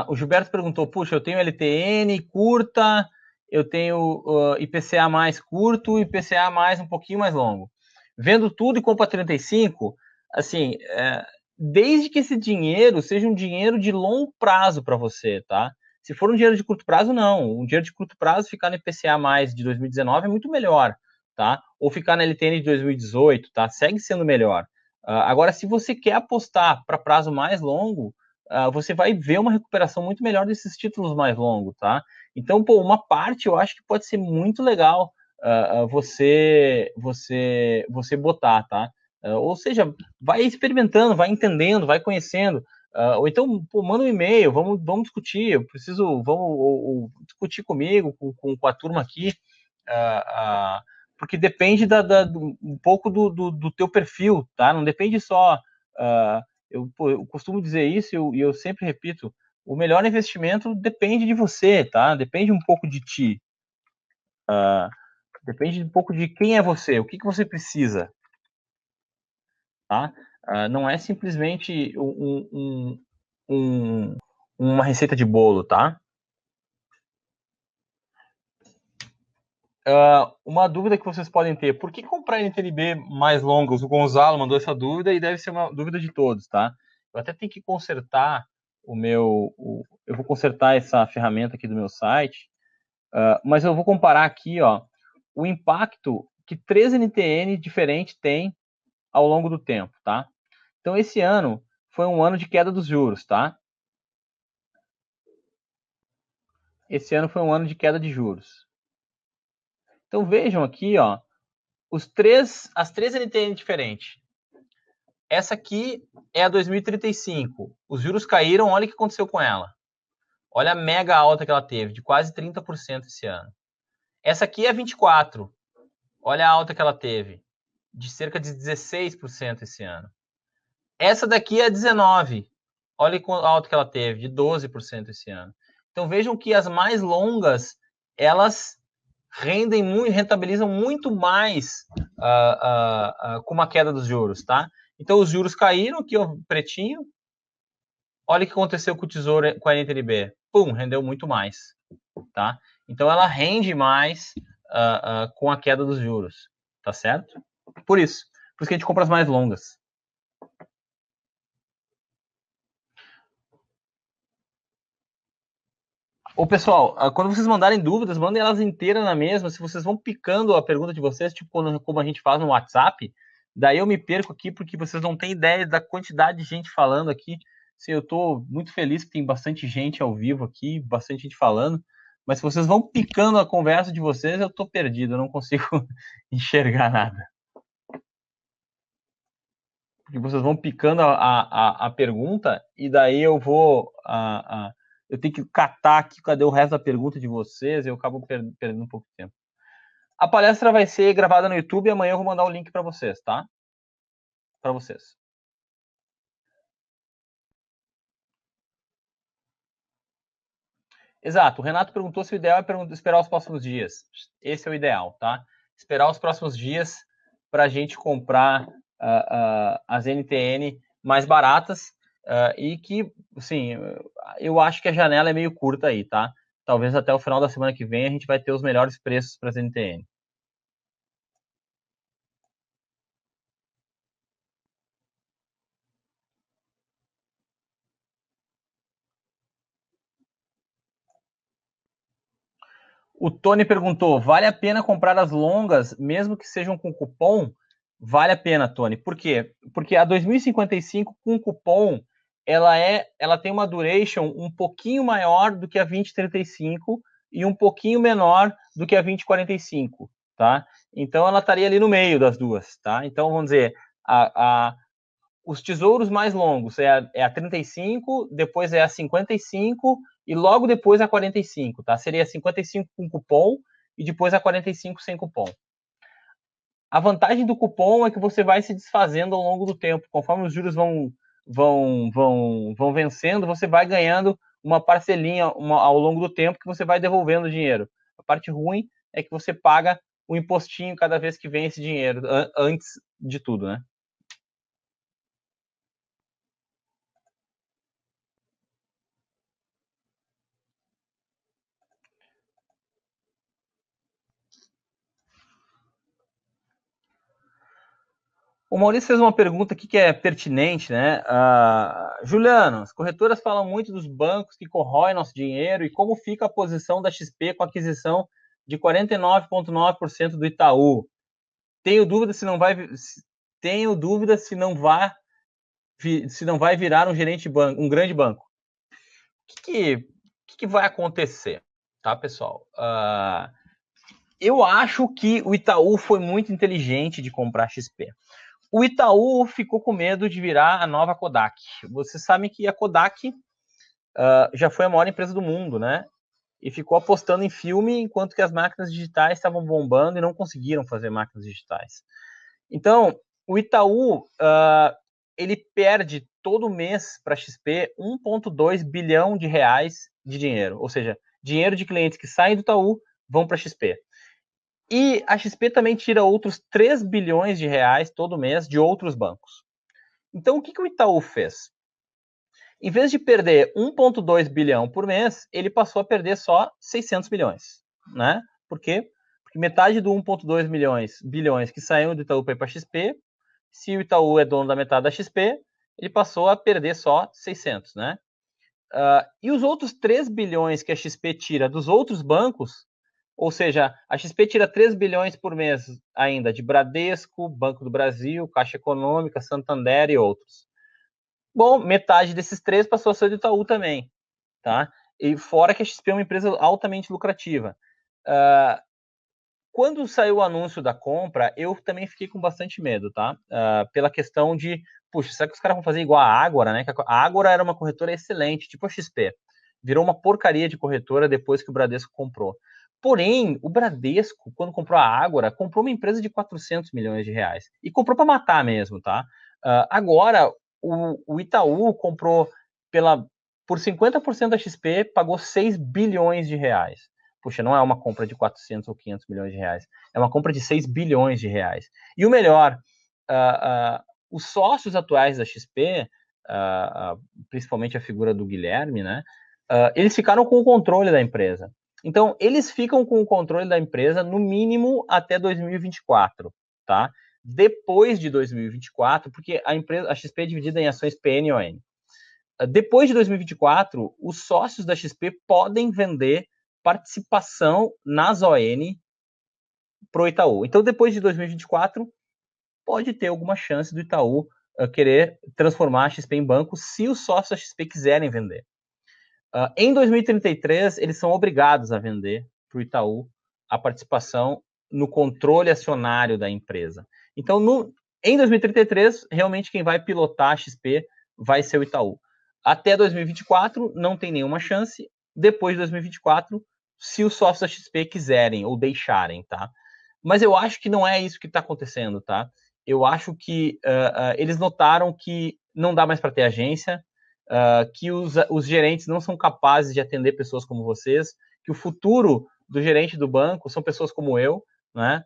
o Gilberto perguntou, puxa, eu tenho LTN curta, eu tenho IPCA mais curto e IPCA mais um pouquinho mais longo. Vendo tudo e compra 35, assim, desde que esse dinheiro seja um dinheiro de longo prazo para você, tá? Se for um dinheiro de curto prazo, não. Um dinheiro de curto prazo, ficar no IPCA mais de 2019 é muito melhor, tá? Ou ficar na LTN de 2018, tá? Segue sendo melhor. Agora, se você quer apostar para prazo mais longo, você vai ver uma recuperação muito melhor desses títulos mais longos, tá? Então, pô, uma parte eu acho que pode ser muito legal você botar, tá? Ou seja, vai experimentando, vai entendendo, vai conhecendo. Ou então, pô, manda um e-mail, vamos discutir. Eu preciso, vamos discutir comigo, com a turma aqui. Porque depende um pouco do teu perfil, tá? Não depende só... eu costumo dizer isso e eu sempre repito, o melhor investimento depende de você, tá? Depende um pouco de ti. Depende um pouco de quem é você, o que você precisa, tá? Não é simplesmente uma receita de bolo, tá? Uma dúvida que vocês podem ter, por que comprar NTNB mais longas? O Gonzalo mandou essa dúvida e deve ser uma dúvida de todos, tá? Eu até tenho que consertar eu vou consertar essa ferramenta aqui do meu site, mas eu vou comparar aqui, ó, o impacto que 3 NTN diferentes têm ao longo do tempo, tá? Então, esse ano foi um ano de queda dos juros, tá? Esse ano foi um ano de queda de juros. Então, vejam aqui, ó, as três NTN diferentes. Essa aqui é a 2035. Os juros caíram, olha o que aconteceu com ela. Olha a mega alta que ela teve, de quase 30% esse ano. Essa aqui é a 24. Olha a alta que ela teve, de cerca de 16% esse ano. Essa daqui é a 19. Olha a alta que ela teve, de 12% esse ano. Então vejam que as mais longas, elas rentabilizam muito mais com uma queda dos juros, tá? Então os juros caíram, aqui ó, pretinho. Olha o que aconteceu com o Tesouro, com a NTNB. Pum, rendeu muito mais, tá? Então ela rende mais com a queda dos juros, tá certo? Por isso que a gente compra as mais longas. Ô, pessoal, quando vocês mandarem dúvidas, mandem elas inteiras na mesma. Se vocês vão picando a pergunta de vocês, tipo como a gente faz no WhatsApp, daí eu me perco aqui porque vocês não têm ideia da quantidade de gente falando aqui. Sim, eu estou muito feliz que tem bastante gente ao vivo aqui, bastante gente falando. Mas se vocês vão picando a conversa de vocês, eu estou perdido, eu não consigo enxergar nada. Porque vocês vão picando a pergunta e daí eu vou... eu tenho que catar aqui, cadê o resto da pergunta de vocês, e eu acabo perdendo um pouco de tempo. A palestra vai ser gravada no YouTube e amanhã eu vou mandar o link para vocês, tá? Para vocês. Exato. O Renato perguntou se o ideal é esperar os próximos dias. Esse é o ideal, tá? Esperar os próximos dias para a gente comprar as NTN mais baratas e que, assim, eu acho que a janela é meio curta aí, tá? Talvez até o final da semana que vem a gente vai ter os melhores preços para as NTN. O Tony perguntou: vale a pena comprar as longas, mesmo que sejam com cupom? Vale a pena, Tony. Por quê? Porque a 2055 com cupom, ela tem uma duration um pouquinho maior do que a 2035 e um pouquinho menor do que a 2045, tá? Então ela estaria ali no meio das duas, tá? Então vamos dizer, os tesouros mais longos é a 35, depois é a 55 e logo depois a 45, tá? Seria 55 com cupom e depois a 45 sem cupom. A vantagem do cupom é que você vai se desfazendo ao longo do tempo. Conforme os juros vão vencendo, você vai ganhando uma parcelinha ao longo do tempo que você vai devolvendo o dinheiro. A parte ruim é que você paga o impostinho cada vez que vem esse dinheiro, antes de tudo, né? O Maurício fez uma pergunta aqui que é pertinente, né? Juliano, as corretoras falam muito dos bancos que corroem nosso dinheiro e como fica a posição da XP com a aquisição de 49,9% do Itaú. Tenho dúvida se não vai virar um gerente de banco, um grande banco. O que vai acontecer, tá, pessoal? Eu acho que o Itaú foi muito inteligente de comprar a XP. O Itaú ficou com medo de virar a nova Kodak. Vocês sabem que a Kodak já foi a maior empresa do mundo, né? E ficou apostando em filme enquanto que as máquinas digitais estavam bombando e não conseguiram fazer máquinas digitais. Então, o Itaú ele perde todo mês para a XP 1,2 bilhão de reais de dinheiro. Ou seja, dinheiro de clientes que saem do Itaú vão para a XP. E a XP também tira outros 3 bilhões de reais todo mês de outros bancos. Então, o que o Itaú fez? Em vez de perder 1,2 bilhão por mês, ele passou a perder só 600 milhões. Né? Por quê? metade do 1,2 bilhões que saiu do Itaú para ir para a XP, se o Itaú é dono da metade da XP, ele passou a perder só 600, né? E os outros 3 bilhões que a XP tira dos outros bancos, ou seja, a XP tira 3 bilhões por mês ainda de Bradesco, Banco do Brasil, Caixa Econômica, Santander e outros. Bom, metade desses 3 passou a ser do Itaú também, tá? E fora que a XP é uma empresa altamente lucrativa. Quando saiu o anúncio da compra, eu também fiquei com bastante medo, tá? Pela questão de, puxa, será que os caras vão fazer igual a Ágora, né? A Ágora era uma corretora excelente, tipo a XP. Virou uma porcaria de corretora depois que o Bradesco comprou. Porém, o Bradesco, quando comprou a Ágora, comprou uma empresa de 400 milhões de reais. E comprou para matar mesmo, tá? Agora, o Itaú comprou por 50% da XP, pagou 6 bilhões de reais. Puxa, não é uma compra de 400 ou 500 milhões de reais, é uma compra de 6 bilhões de reais. E o melhor, os sócios atuais da XP, principalmente a figura do Guilherme, né, eles ficaram com o controle da empresa. Então, eles ficam com o controle da empresa no mínimo até 2024, tá? Depois de 2024, porque a XP é dividida em ações PN e ON. Depois de 2024, os sócios da XP podem vender participação nas ON para o Itaú. Então, depois de 2024, pode ter alguma chance do Itaú querer transformar a XP em banco se os sócios da XP quiserem vender. Em 2033, eles são obrigados a vender para o Itaú a participação no controle acionário da empresa. Então, em 2033, realmente quem vai pilotar a XP vai ser o Itaú. Até 2024, não tem nenhuma chance. Depois de 2024, se os sócios da XP quiserem ou deixarem, tá? Mas eu acho que não é isso que está acontecendo, tá? Eu acho que eles notaram que não dá mais para ter agência, que os gerentes não são capazes de atender pessoas como vocês, que o futuro do gerente do banco são pessoas como eu, né?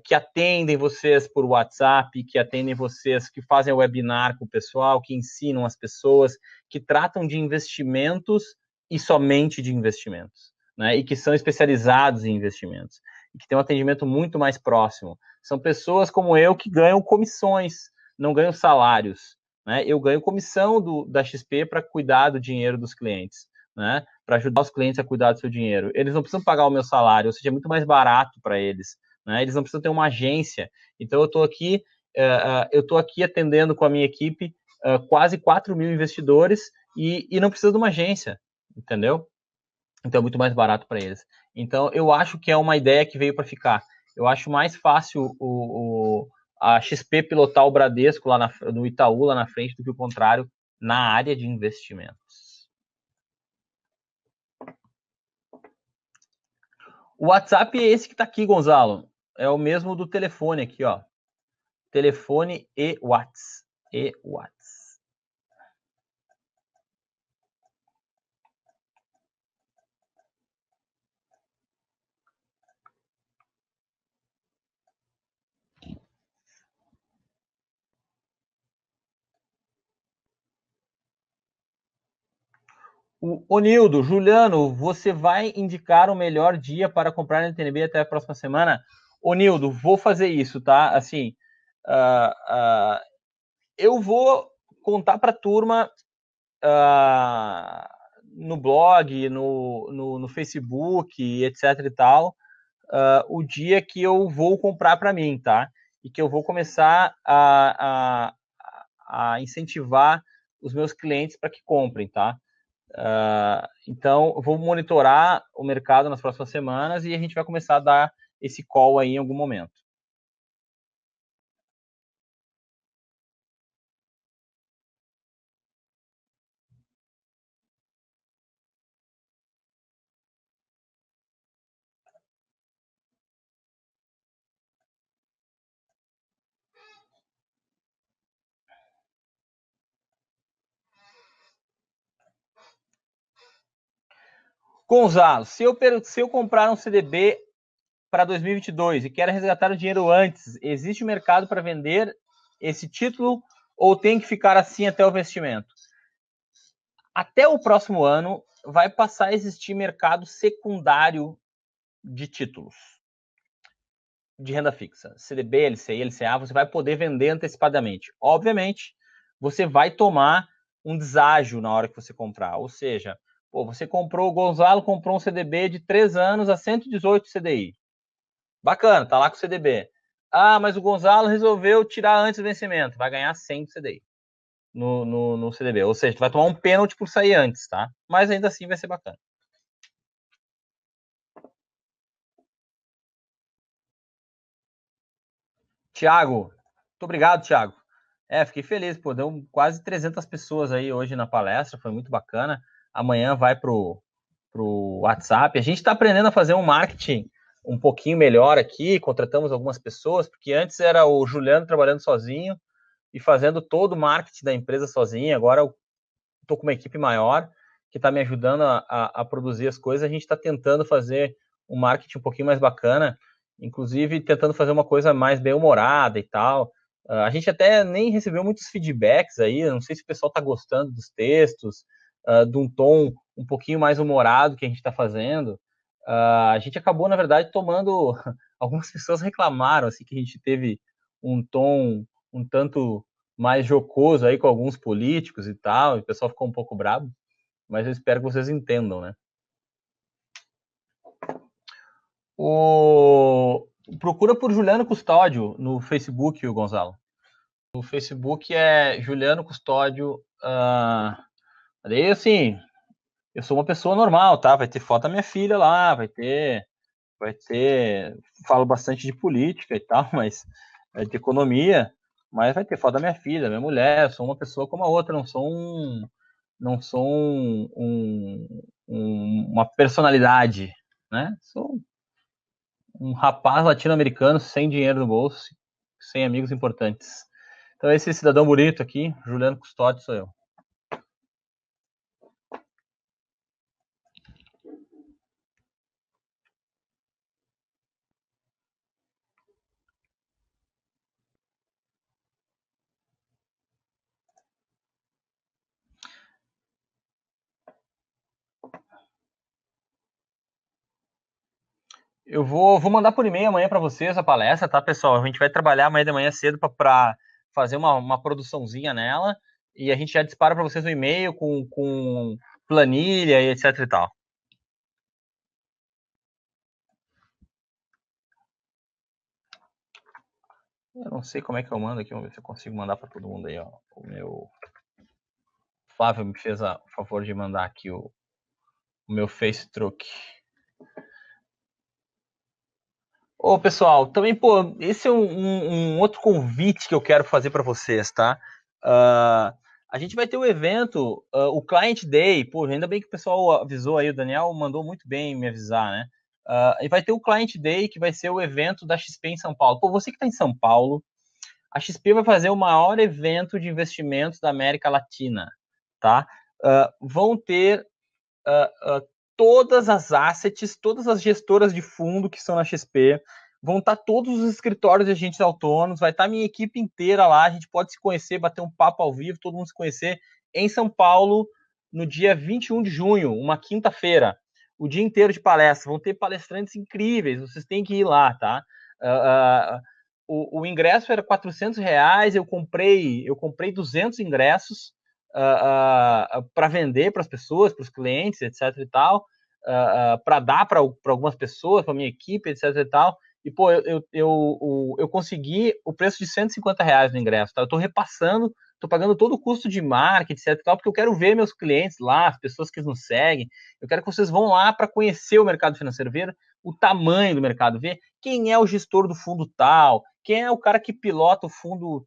Que atendem vocês por WhatsApp, que atendem vocês, que fazem webinar com o pessoal, que ensinam as pessoas, que tratam de investimentos e somente de investimentos, né? E que são especializados em investimentos, e que têm um atendimento muito mais próximo. São pessoas como eu que ganham comissões, não ganham salários, né? Eu ganho comissão da XP para cuidar do dinheiro dos clientes, né? Para ajudar os clientes a cuidar do seu dinheiro. Eles não precisam pagar o meu salário, ou seja, é muito mais barato para eles, né? Eles não precisam ter uma agência. Então, eu estou aqui atendendo com a minha equipe quase 4 mil investidores e não precisa de uma agência, entendeu? Então, é muito mais barato para eles. Então, eu acho que é uma ideia que veio para ficar. Eu acho mais fácil a XP pilotar o Bradesco lá no Itaú, lá na frente, do que o contrário, na área de investimentos. O WhatsApp é esse que está aqui, Gonzalo. É o mesmo do telefone aqui, ó. Telefone e WhatsApp. O Nildo, Juliano, você vai indicar o melhor dia para comprar na NTNB até a próxima semana? Ô, Nildo, vou fazer isso, tá? Assim, eu vou contar para a turma no blog, no Facebook, etc e tal, o dia que eu vou comprar para mim, tá? E que eu vou começar a incentivar os meus clientes para que comprem, tá? Então, eu vou monitorar o mercado nas próximas semanas e a gente vai começar a dar esse call aí em algum momento. Gonzalo, se eu comprar um CDB para 2022 e quero resgatar o dinheiro antes, existe mercado para vender esse título ou tem que ficar assim até o vencimento? Até o próximo ano vai passar a existir mercado secundário de títulos. de renda fixa, CDB, LCI, LCA, você vai poder vender antecipadamente. Obviamente, você vai tomar um deságio na hora que você comprar, ou seja, você comprou, o Gonzalo comprou um CDB de 3 anos a 118 CDI. Bacana, tá lá com o CDB. Ah, mas o Gonzalo resolveu tirar antes do vencimento, vai ganhar 100 CDI no CDB, ou seja, tu vai tomar um pênalti por sair antes, tá? Mas ainda assim vai ser bacana. Tiago, muito obrigado, Tiago. Fiquei feliz, deu quase 300 pessoas aí hoje na palestra, foi muito bacana. Amanhã vai pro WhatsApp. A gente está aprendendo a fazer um marketing um pouquinho melhor aqui, contratamos algumas pessoas, porque antes era o Juliano trabalhando sozinho e fazendo todo o marketing da empresa sozinho. Agora eu estou com uma equipe maior que está me ajudando a produzir as coisas. A gente está tentando fazer um marketing um pouquinho mais bacana, inclusive tentando fazer uma coisa mais bem-humorada e tal. A gente até nem recebeu muitos feedbacks aí, não sei se o pessoal está gostando dos textos, de um tom um pouquinho mais humorado que a gente está fazendo. A gente acabou, na verdade, tomando... Algumas pessoas reclamaram assim, que a gente teve um tom um tanto mais jocoso aí com alguns políticos e tal, e o pessoal ficou um pouco bravo, mas eu espero que vocês entendam, né? Procura por Juliano Custódio no Facebook, o Gonzalo. O Facebook é Juliano Custódio. Daí, assim, eu sou uma pessoa normal, tá? Vai ter foto da minha filha lá, vai ter, falo bastante de política e tal, mas de economia, mas vai ter foto da minha filha, da minha mulher. Eu sou uma pessoa como a outra, não sou uma personalidade, né? Sou um rapaz latino-americano sem dinheiro no bolso, sem amigos importantes. Então esse cidadão bonito aqui, Juliano Custódio, sou eu. Eu vou mandar por e-mail amanhã para vocês a palestra, tá, pessoal? A gente vai trabalhar amanhã de manhã cedo para fazer uma produçãozinha nela e a gente já dispara para vocês o e-mail com planilha e etc e tal. Eu não sei como é que eu mando aqui, vamos ver se eu consigo mandar para todo mundo aí, ó. O meu Flávio me fez o favor de mandar aqui o meu Face Truck. Ô, pessoal, também, esse é um outro convite que eu quero fazer para vocês, tá? A gente vai ter um evento, o Client Day, ainda bem que o pessoal avisou aí, o Daniel mandou muito bem me avisar, né? E vai ter o Client Day, que vai ser o evento da XP em São Paulo. Você que está em São Paulo, a XP vai fazer o maior evento de investimentos da América Latina, tá? Vão ter todas as assets, todas as gestoras de fundo que são na XP, vão estar todos os escritórios de agentes autônomos, vai estar minha equipe inteira lá, a gente pode se conhecer, bater um papo ao vivo, todo mundo se conhecer, em São Paulo, no dia 21 de junho, uma quinta-feira, o dia inteiro de palestra, vão ter palestrantes incríveis, vocês têm que ir lá, tá? O ingresso era R$ 400, eu comprei 200 ingressos, para vender para as pessoas, para os clientes, etc e tal, para dar para algumas pessoas, para minha equipe, etc e tal. E, eu consegui o preço de R$ 150 no ingresso, tá? Eu estou repassando, estou pagando todo o custo de marketing, etc e tal, porque eu quero ver meus clientes lá, as pessoas que nos seguem, eu quero que vocês vão lá para conhecer o mercado financeiro, ver o tamanho do mercado, ver quem é o gestor do fundo tal, quem é o cara que pilota o fundo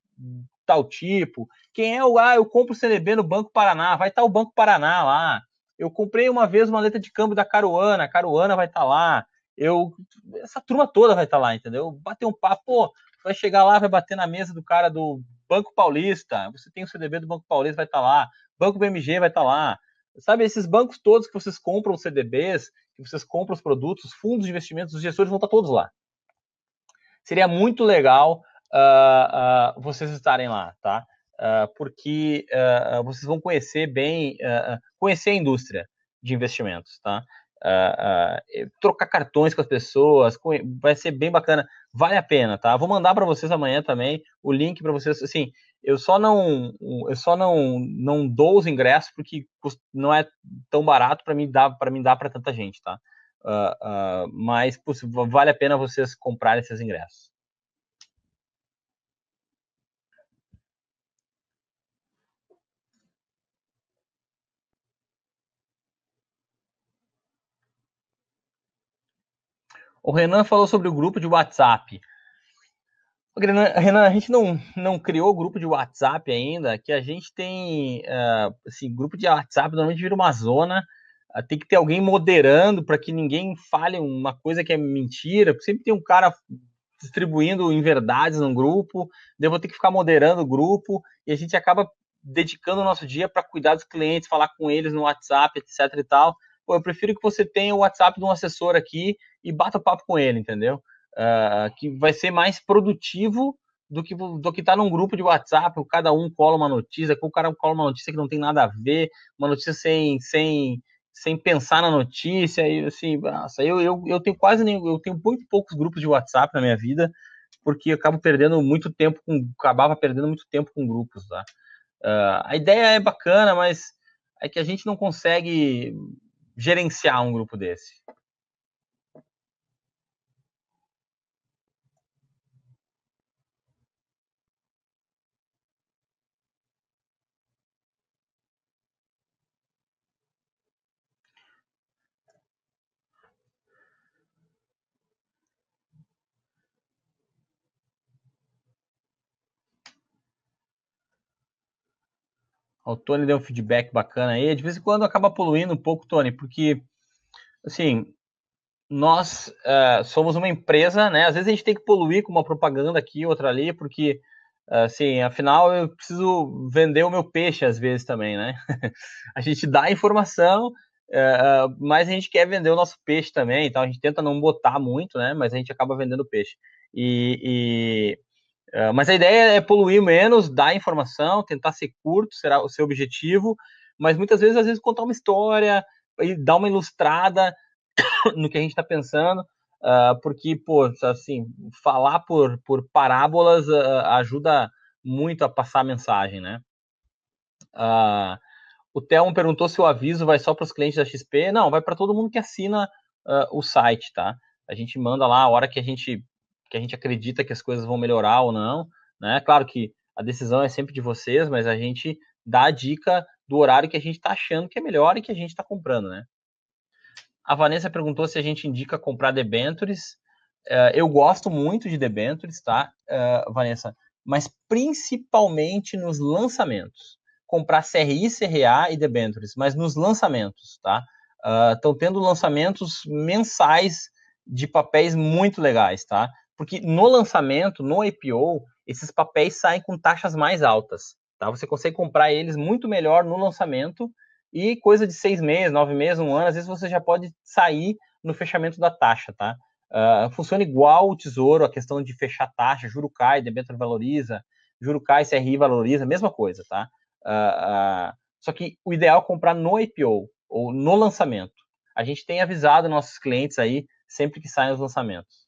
tal tipo, quem é eu compro o CDB no Banco Paraná, vai estar o Banco Paraná lá. Eu comprei uma vez uma letra de câmbio da Caruana, a Caruana vai estar lá. Essa turma toda vai estar lá, entendeu? Bater um papo, vai chegar lá, vai bater na mesa do cara do Banco Paulista, você tem o CDB do Banco Paulista, vai estar lá. Banco BMG vai estar lá. Sabe, esses bancos todos que vocês compram os CDBs, que vocês compram os produtos, os fundos de investimentos, os gestores vão estar todos lá. Seria muito legal vocês estarem lá, tá? Porque vocês vão conhecer bem, conhecer a indústria de investimentos, tá? trocar cartões com as pessoas, vai ser bem bacana, vale a pena, tá? Vou mandar para vocês amanhã também o link para vocês, assim, eu só não dou os ingressos porque não é tão barato para para tanta gente, tá? Mas vale a pena vocês comprarem esses ingressos. O Renan falou sobre o grupo de WhatsApp. Renan, a gente não criou grupo de WhatsApp ainda, que a gente tem, assim, grupo de WhatsApp normalmente vira uma zona, tem que ter alguém moderando para que ninguém fale uma coisa que é mentira, porque sempre tem um cara distribuindo inverdades no grupo, daí eu vou ter que ficar moderando o grupo, e a gente acaba dedicando o nosso dia para cuidar dos clientes, falar com eles no WhatsApp, etc e tal. Pô, eu prefiro que você tenha o WhatsApp de um assessor aqui e bata o papo com ele, entendeu? Que vai ser mais produtivo do que tá num grupo de WhatsApp, cada um cola uma notícia, que o cara cola uma notícia que não tem nada a ver, uma notícia sem pensar na notícia, e assim, nossa, eu tenho quase nem, eu tenho muito poucos grupos de WhatsApp na minha vida, porque eu acabava perdendo muito tempo com grupos, tá? A ideia é bacana, mas é que a gente não consegue gerenciar um grupo desse. O Tony deu um feedback bacana aí. De vez em quando acaba poluindo um pouco, Tony, porque, assim, nós somos uma empresa, né? Às vezes a gente tem que poluir com uma propaganda aqui, outra ali, porque, assim, afinal eu preciso vender o meu peixe às vezes também, né? A gente dá informação, mas a gente quer vender o nosso peixe também, então a gente tenta não botar muito, né? Mas a gente acaba vendendo peixe. Mas a ideia é poluir menos, dar informação, tentar ser curto, será o seu objetivo, mas muitas vezes, às vezes, contar uma história e dar uma ilustrada no que a gente está pensando, porque, pô, assim, falar por parábolas ajuda muito a passar a mensagem, né? O Theo perguntou se o aviso vai só para os clientes da XP. Não, vai para todo mundo que assina o site, tá? A gente manda lá a hora que a gente acredita que as coisas vão melhorar ou não, né? Claro que a decisão é sempre de vocês, mas a gente dá a dica do horário que a gente está achando que é melhor e que a gente está comprando, né? A Vanessa perguntou se a gente indica comprar debentures. Eu gosto muito de debentures, tá, Vanessa? Mas principalmente nos lançamentos. Comprar CRI, CRA e debentures, mas nos lançamentos, tá? Estão tendo lançamentos mensais de papéis muito legais, tá? Porque no lançamento, no IPO, esses papéis saem com taxas mais altas, tá? Você consegue comprar eles muito melhor no lançamento e coisa de 6 meses, 9 meses, um ano, às vezes você já pode sair no fechamento da taxa, tá? Funciona igual o Tesouro, a questão de fechar taxa, juro cai, debênture valoriza, juro cai, CRI valoriza, mesma coisa, tá? Só que o ideal é comprar no IPO, ou no lançamento. A gente tem avisado nossos clientes aí, sempre que saem os lançamentos.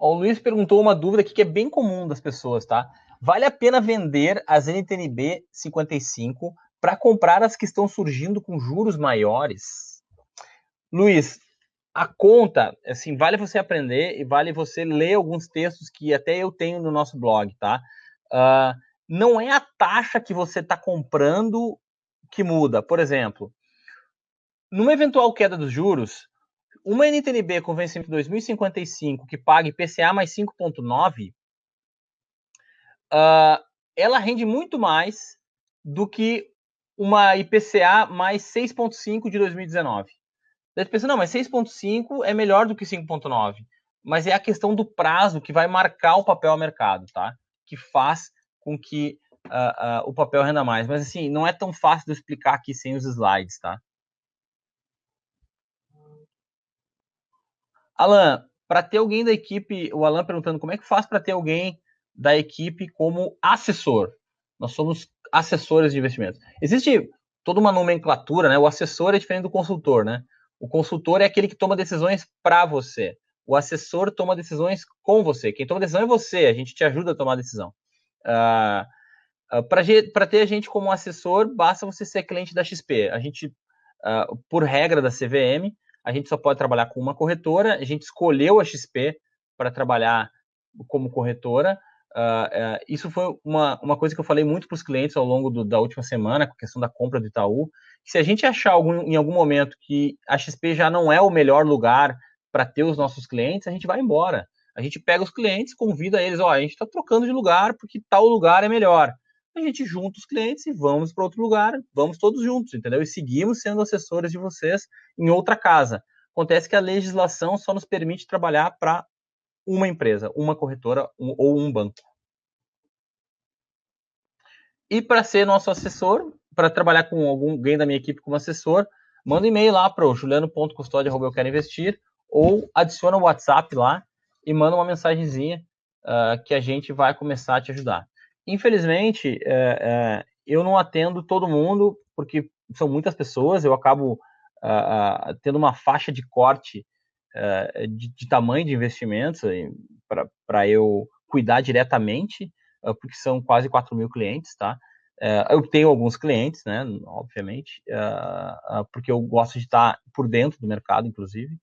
O Luiz perguntou uma dúvida aqui que é bem comum das pessoas, tá? Vale a pena vender as NTNB 55 para comprar as que estão surgindo com juros maiores? Luiz, a conta, assim, vale você aprender e vale você ler alguns textos que até eu tenho no nosso blog, tá? Não é a taxa que você está comprando que muda. Por exemplo, numa eventual queda dos juros, uma NTNB com vencimento 2055 que pague IPCA mais 5,9, ela rende muito mais do que uma IPCA mais 6,5 de 2019. Daí tu pensa, não, mas 6,5 é melhor do que 5,9. Mas é a questão do prazo que vai marcar o papel ao mercado, tá? Que faz com que o papel renda mais. Mas assim, não é tão fácil de explicar aqui sem os slides, tá? Alan, para ter alguém da equipe, o Alan perguntando como é que faz para ter alguém da equipe como assessor. Nós somos assessores de investimentos. Existe toda uma nomenclatura, né? O assessor é diferente do consultor, né? O consultor é aquele que toma decisões para você. O assessor toma decisões com você. Quem toma decisão é você. A gente te ajuda a tomar a decisão. Para ter a gente como assessor, basta você ser cliente da XP. A gente, por regra da CVM, a gente só pode trabalhar com uma corretora. A gente escolheu a XP para trabalhar como corretora. Isso foi uma coisa que eu falei muito para os clientes ao longo da última semana, com a questão da compra do Itaú. Se a gente achar em algum momento que a XP já não é o melhor lugar para ter os nossos clientes, a gente vai embora. A gente pega os clientes, convida eles, a gente está trocando de lugar porque tal lugar é melhor. A gente junta os clientes e vamos para outro lugar, vamos todos juntos, entendeu? E seguimos sendo assessores de vocês em outra casa. Acontece que a legislação só nos permite trabalhar para uma empresa, uma corretora ou um banco. E para ser nosso assessor, para trabalhar com alguém da minha equipe como assessor, manda um e-mail lá para o juliano.custodia@euqueroinvestir ou adiciona o WhatsApp lá e manda uma mensagenzinha que a gente vai começar a te ajudar. Infelizmente, eu não atendo todo mundo, porque são muitas pessoas, eu acabo tendo uma faixa de corte de tamanho de investimentos para eu cuidar diretamente, porque são quase 4.000 clientes, tá? Eu tenho alguns clientes, né, obviamente, porque eu gosto de estar por dentro do mercado, inclusive,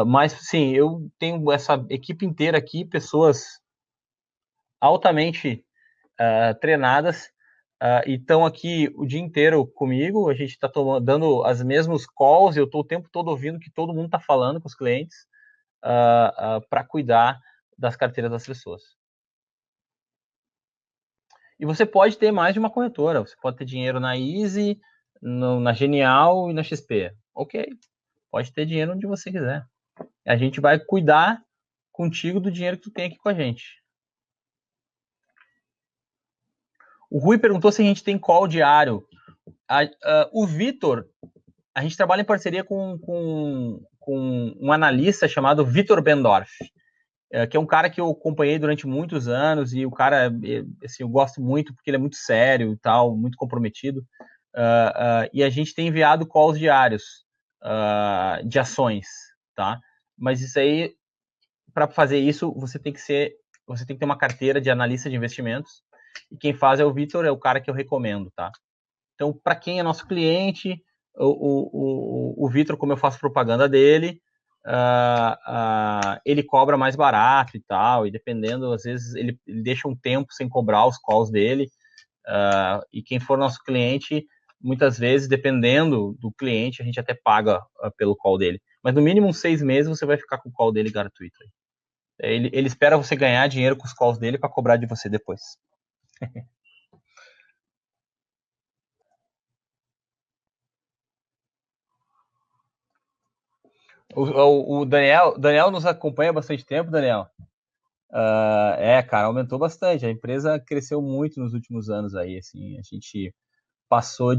mas, sim, eu tenho essa equipe inteira aqui, pessoas altamente treinadas, e estão aqui o dia inteiro comigo. A gente está dando as mesmas calls, eu estou o tempo todo ouvindo o que todo mundo está falando com os clientes, para cuidar das carteiras das pessoas. E você pode ter mais de uma corretora, você pode ter dinheiro na Easy, na Genial e na XP. Ok, pode ter dinheiro onde você quiser. A gente vai cuidar contigo do dinheiro que tu tem aqui com a gente. O Rui perguntou se a gente tem call diário. O Vitor, a gente trabalha em parceria com um analista chamado Vitor Bendorf, que é um cara que eu acompanhei durante muitos anos, e o cara, assim, eu gosto muito porque ele é muito sério e tal, muito comprometido, e a gente tem enviado calls diários de ações, tá? Mas isso aí, para fazer isso, você tem que ter uma carteira de analista de investimentos, e quem faz é o Vitor, é o cara que eu recomendo, tá? Então, para quem é nosso cliente, o Vitor, como eu faço propaganda dele, ele cobra mais barato e tal, e dependendo, às vezes ele deixa um tempo sem cobrar os calls dele, e quem for nosso cliente, muitas vezes, dependendo do cliente, a gente até paga pelo call dele. Mas no mínimo uns 6 meses você vai ficar com o call dele gratuito. Ele espera você ganhar dinheiro com os calls dele para cobrar de você depois. O Daniel nos acompanha há bastante tempo, Daniel. Cara, aumentou bastante. A empresa cresceu muito nos últimos anos aí, assim. A gente passou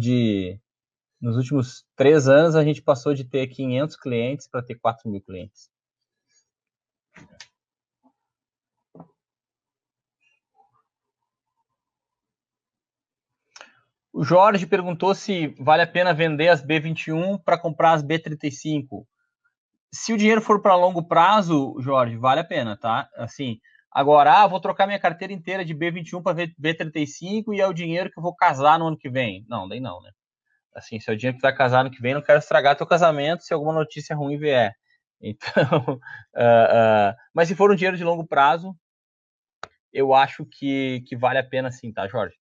nos últimos 3 anos, a gente passou de ter 500 clientes para ter 4.000 clientes. O Jorge perguntou se vale a pena vender as B21 para comprar as B35. Se o dinheiro for para longo prazo, Jorge, vale a pena, tá? Assim, agora, vou trocar minha carteira inteira de B21 para B35 e é o dinheiro que eu vou casar no ano que vem. Não, daí não, né? Assim, se é o dinheiro que tu vai casar no ano que vem, não quero estragar teu casamento se alguma notícia ruim vier. Então, mas se for um dinheiro de longo prazo, eu acho que vale a pena sim, tá, Jorge?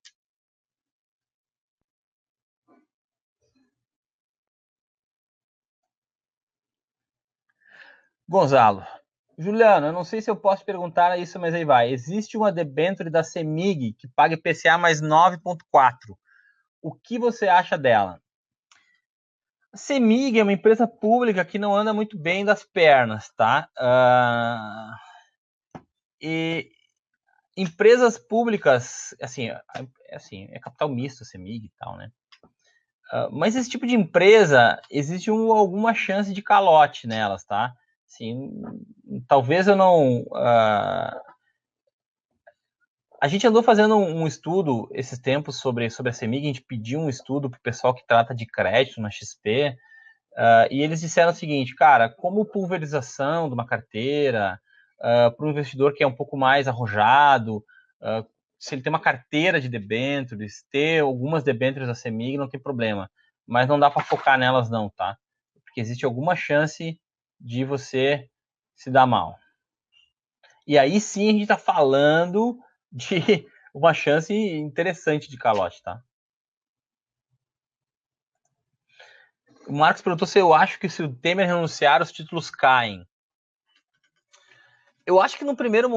Gonzalo. Juliano, eu não sei se eu posso perguntar isso, mas aí vai. Existe uma debênture da CEMIG que paga IPCA mais 9,4. O que você acha dela? A CEMIG é uma empresa pública que não anda muito bem das pernas, tá? E empresas públicas, assim, é capital misto a CEMIG e tal, né? Mas esse tipo de empresa, existe alguma chance de calote nelas, tá? Assim, talvez eu não... A gente andou fazendo um estudo esses tempos sobre a CEMIG, a gente pediu um estudo para o pessoal que trata de crédito na XP, e eles disseram o seguinte, cara, como pulverização de uma carteira, para um investidor que é um pouco mais arrojado, se ele tem uma carteira de debêntures, ter algumas debêntures da CEMIG não tem problema, mas não dá para focar nelas não, tá? Porque existe alguma chance de você se dar mal. E aí sim a gente está falando de uma chance interessante de calote, tá? O Marcos perguntou se eu acho que se o Temer renunciar, os títulos caem. Eu acho que no primeiro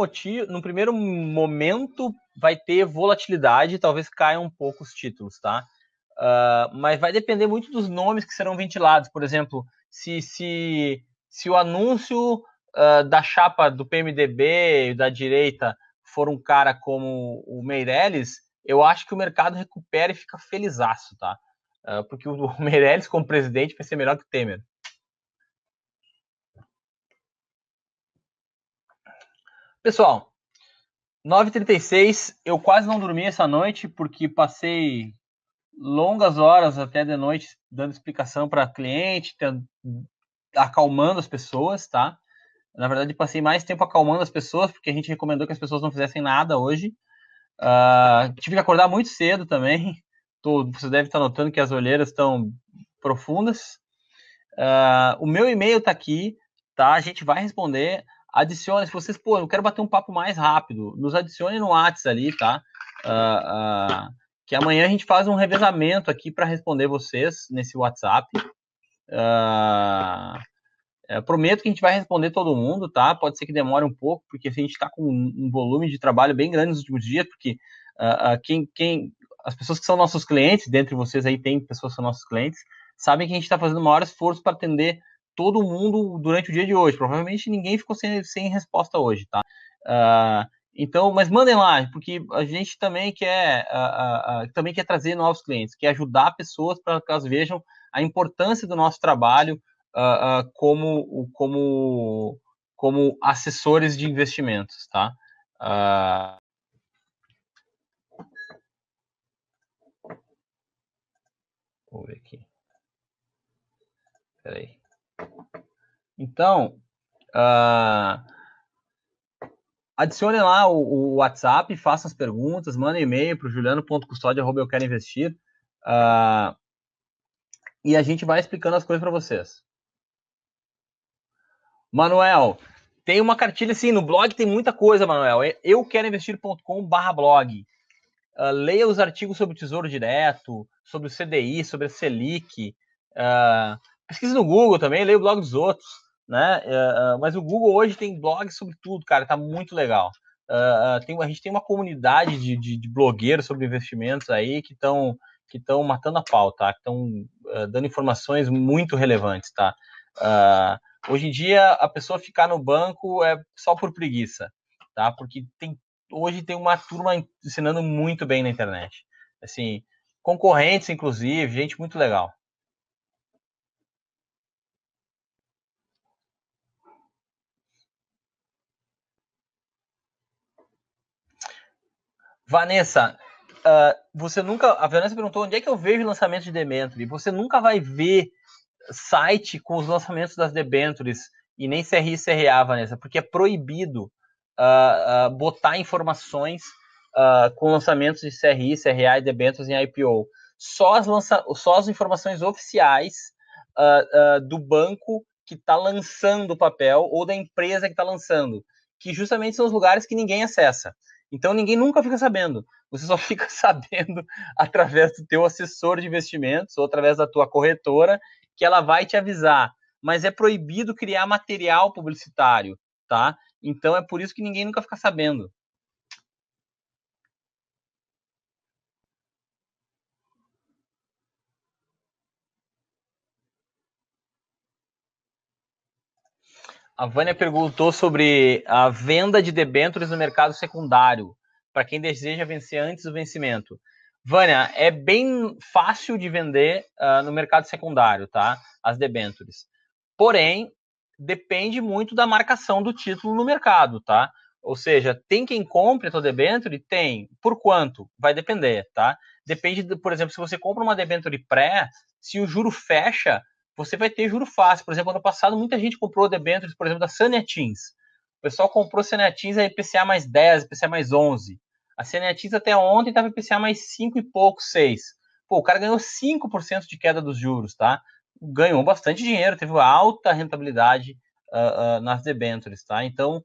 momento vai ter volatilidade, talvez caia um pouco os títulos, tá? Mas vai depender muito dos nomes que serão ventilados. Por exemplo, se o anúncio da chapa do PMDB da direita for um cara como o Meirelles, eu acho que o mercado recupera e fica felizaço, tá? Porque o Meirelles como presidente vai ser melhor que o Temer. Pessoal, 9h36, eu quase não dormi essa noite porque passei longas horas até de noite dando explicação para cliente, acalmando as pessoas, tá? Na verdade, passei mais tempo acalmando as pessoas porque a gente recomendou que as pessoas não fizessem nada hoje. Tive que acordar muito cedo também. Você deve estar notando que as olheiras estão profundas. O meu e-mail está aqui, tá? A gente vai responder. Adicione, se vocês, eu quero bater um papo mais rápido, nos adicione no WhatsApp ali, tá? Que amanhã a gente faz um revezamento aqui para responder vocês nesse WhatsApp. Prometo que a gente vai responder todo mundo, tá? Pode ser que demore um pouco, porque a gente está com um volume de trabalho bem grande nos últimos dias, porque as pessoas que são nossos clientes, dentre vocês aí tem pessoas que são nossos clientes, sabem que a gente está fazendo o maior esforço para atender todo mundo durante o dia de hoje. Provavelmente ninguém ficou sem resposta hoje, tá? Então, mas mandem lá, porque a gente também quer trazer novos clientes, quer ajudar pessoas para que elas vejam a importância do nosso trabalho como assessores de investimentos, tá? Vou ver aqui. Peraí. Então, adicione lá o WhatsApp, faça as perguntas, manda e-mail para o juliano.custodio@euqueroinvestir e a gente vai explicando as coisas para vocês. Manuel, tem uma cartilha assim, no blog tem muita coisa, Manuel. euqueroinvestir.com/blog. Leia os artigos sobre o Tesouro Direto, sobre o CDI, sobre a Selic. Pesquise no Google também, leia o blog dos outros, né? Mas o Google hoje tem blogs sobre tudo, cara, tá muito legal. A gente tem uma comunidade de blogueiros sobre investimentos aí que estão matando a pau, tá? Que estão dando informações muito relevantes, tá? Hoje em dia, a pessoa ficar no banco é só por preguiça, tá? Porque hoje tem uma turma ensinando muito bem na internet. Assim, concorrentes, inclusive, gente muito legal. Vanessa, a Vanessa perguntou onde é que eu vejo lançamento de debênture. Você nunca vai ver site com os lançamentos das debêntures e nem CRI e CRA, Vanessa, porque é proibido botar informações com lançamentos de CRI, CRA e debêntures em IPO. Só as informações oficiais do banco que está lançando o papel ou da empresa que está lançando, que justamente são os lugares que ninguém acessa. Então ninguém nunca fica sabendo. Você só fica sabendo através do teu assessor de investimentos ou através da tua corretora, que ela vai te avisar. Mas é proibido criar material publicitário, tá? Então é por isso que ninguém nunca fica sabendo. A Vânia perguntou sobre a venda de debêntures no mercado secundário, para quem deseja vencer antes do vencimento. Vânia, é bem fácil de vender no mercado secundário, tá? As debêntures. Porém, depende muito da marcação do título no mercado, tá? Ou seja, tem quem compre a tua debênture? Tem. Por quanto? Vai depender, tá? Depende, por exemplo, se você compra uma debênture pré, se o juro fecha, você vai ter juro fácil. Por exemplo, ano passado, muita gente comprou debêntures, por exemplo, da Saneatins. O pessoal comprou Saneatins a IPCA mais 10, IPCA mais 11. A Saneatins até ontem estava IPCA mais 5 e pouco, 6. Pô, o cara ganhou 5% de queda dos juros, tá? Ganhou bastante dinheiro, teve uma alta rentabilidade nas debêntures, tá? Então,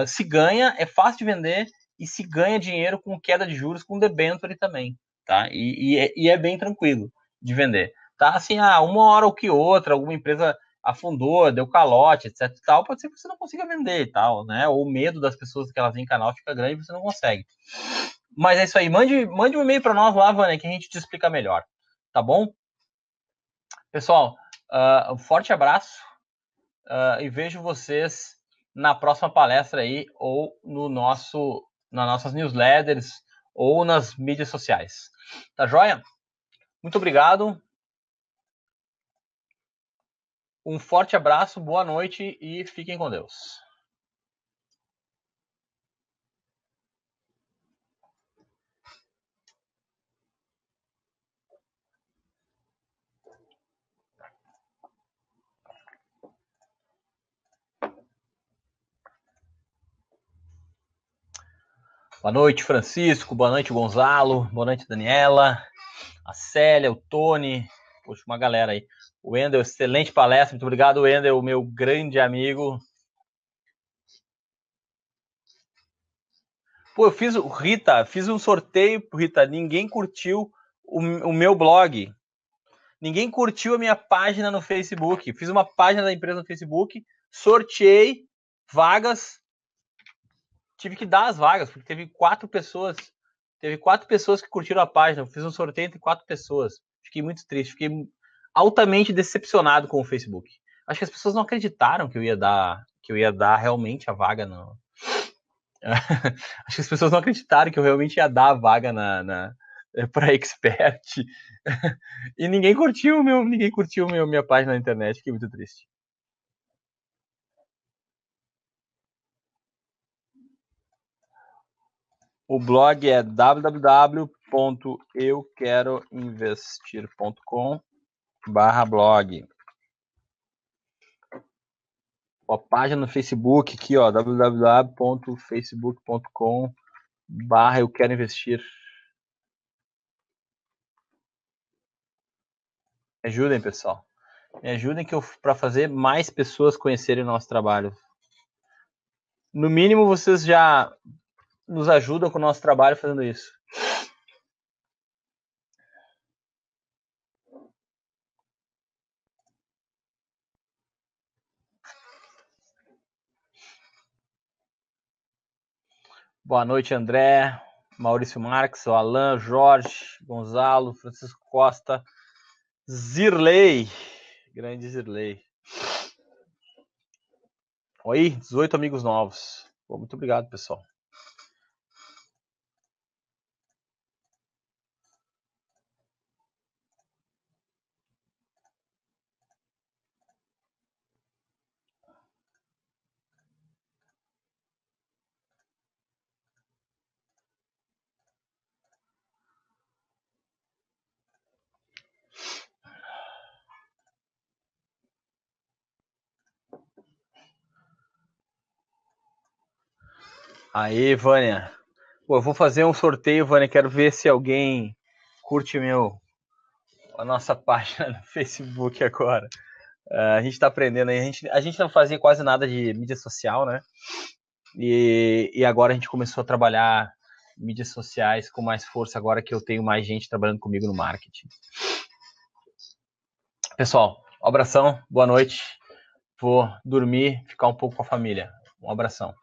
se ganha, é fácil de vender, e se ganha dinheiro com queda de juros com debenture também, tá? E é bem tranquilo de vender. Tá assim, uma hora ou que outra, alguma empresa afundou, deu calote, etc e tal, pode ser que você não consiga vender e tal, né? Ou o medo das pessoas que elas vêm em canal fica grande e você não consegue. Mas é isso aí, mande um e-mail para nós lá, Vânia, que a gente te explica melhor, tá bom? Pessoal, um forte abraço e vejo vocês na próxima palestra aí, ou nas nossas newsletters, ou nas mídias sociais. Tá joia? Muito obrigado. Um forte abraço, boa noite e fiquem com Deus. Boa noite, Francisco. Boa noite, Gonzalo. Boa noite, Daniela. A Célia, o Tony. Poxa, uma galera aí. O Wendel, excelente palestra. Muito obrigado, Wendel, meu grande amigo. Pô, eu fiz um sorteio, Rita. Ninguém curtiu o meu blog. Ninguém curtiu a minha página no Facebook. Fiz uma página da empresa no Facebook, sorteei vagas. Tive que dar as vagas, porque teve 4 pessoas. Teve 4 pessoas que curtiram a página. Eu fiz um sorteio entre 4 pessoas. Fiquei muito triste. Fiquei altamente decepcionado com o Facebook. Acho que as pessoas não acreditaram que eu ia dar realmente a vaga. Não. Acho que as pessoas não acreditaram que eu realmente ia dar a vaga para expert. E ninguém curtiu minha página na internet. Fiquei muito triste. O blog é www.euqueroinvestir.com/blog. A página no Facebook aqui, ó, www.facebook.com/euqueroinvestir. Me ajudem, pessoal. Me ajudem para fazer mais pessoas conhecerem o nosso trabalho. No mínimo, vocês já nos ajudam com o nosso trabalho fazendo isso. Boa noite, André, Maurício Marques, Alan, Jorge, Gonzalo, Francisco Costa, Zirley, grande Zirley. Oi, 18 amigos novos. Pô, muito obrigado, pessoal. Aí, Vânia. Pô, eu vou fazer um sorteio, Vânia. Quero ver se alguém curte a nossa página no Facebook agora. A gente tá aprendendo aí. A gente não fazia quase nada de mídia social, né? E agora a gente começou a trabalhar mídias sociais com mais força agora que eu tenho mais gente trabalhando comigo no marketing. Pessoal, um abração, boa noite. Vou dormir, ficar um pouco com a família. Um abração.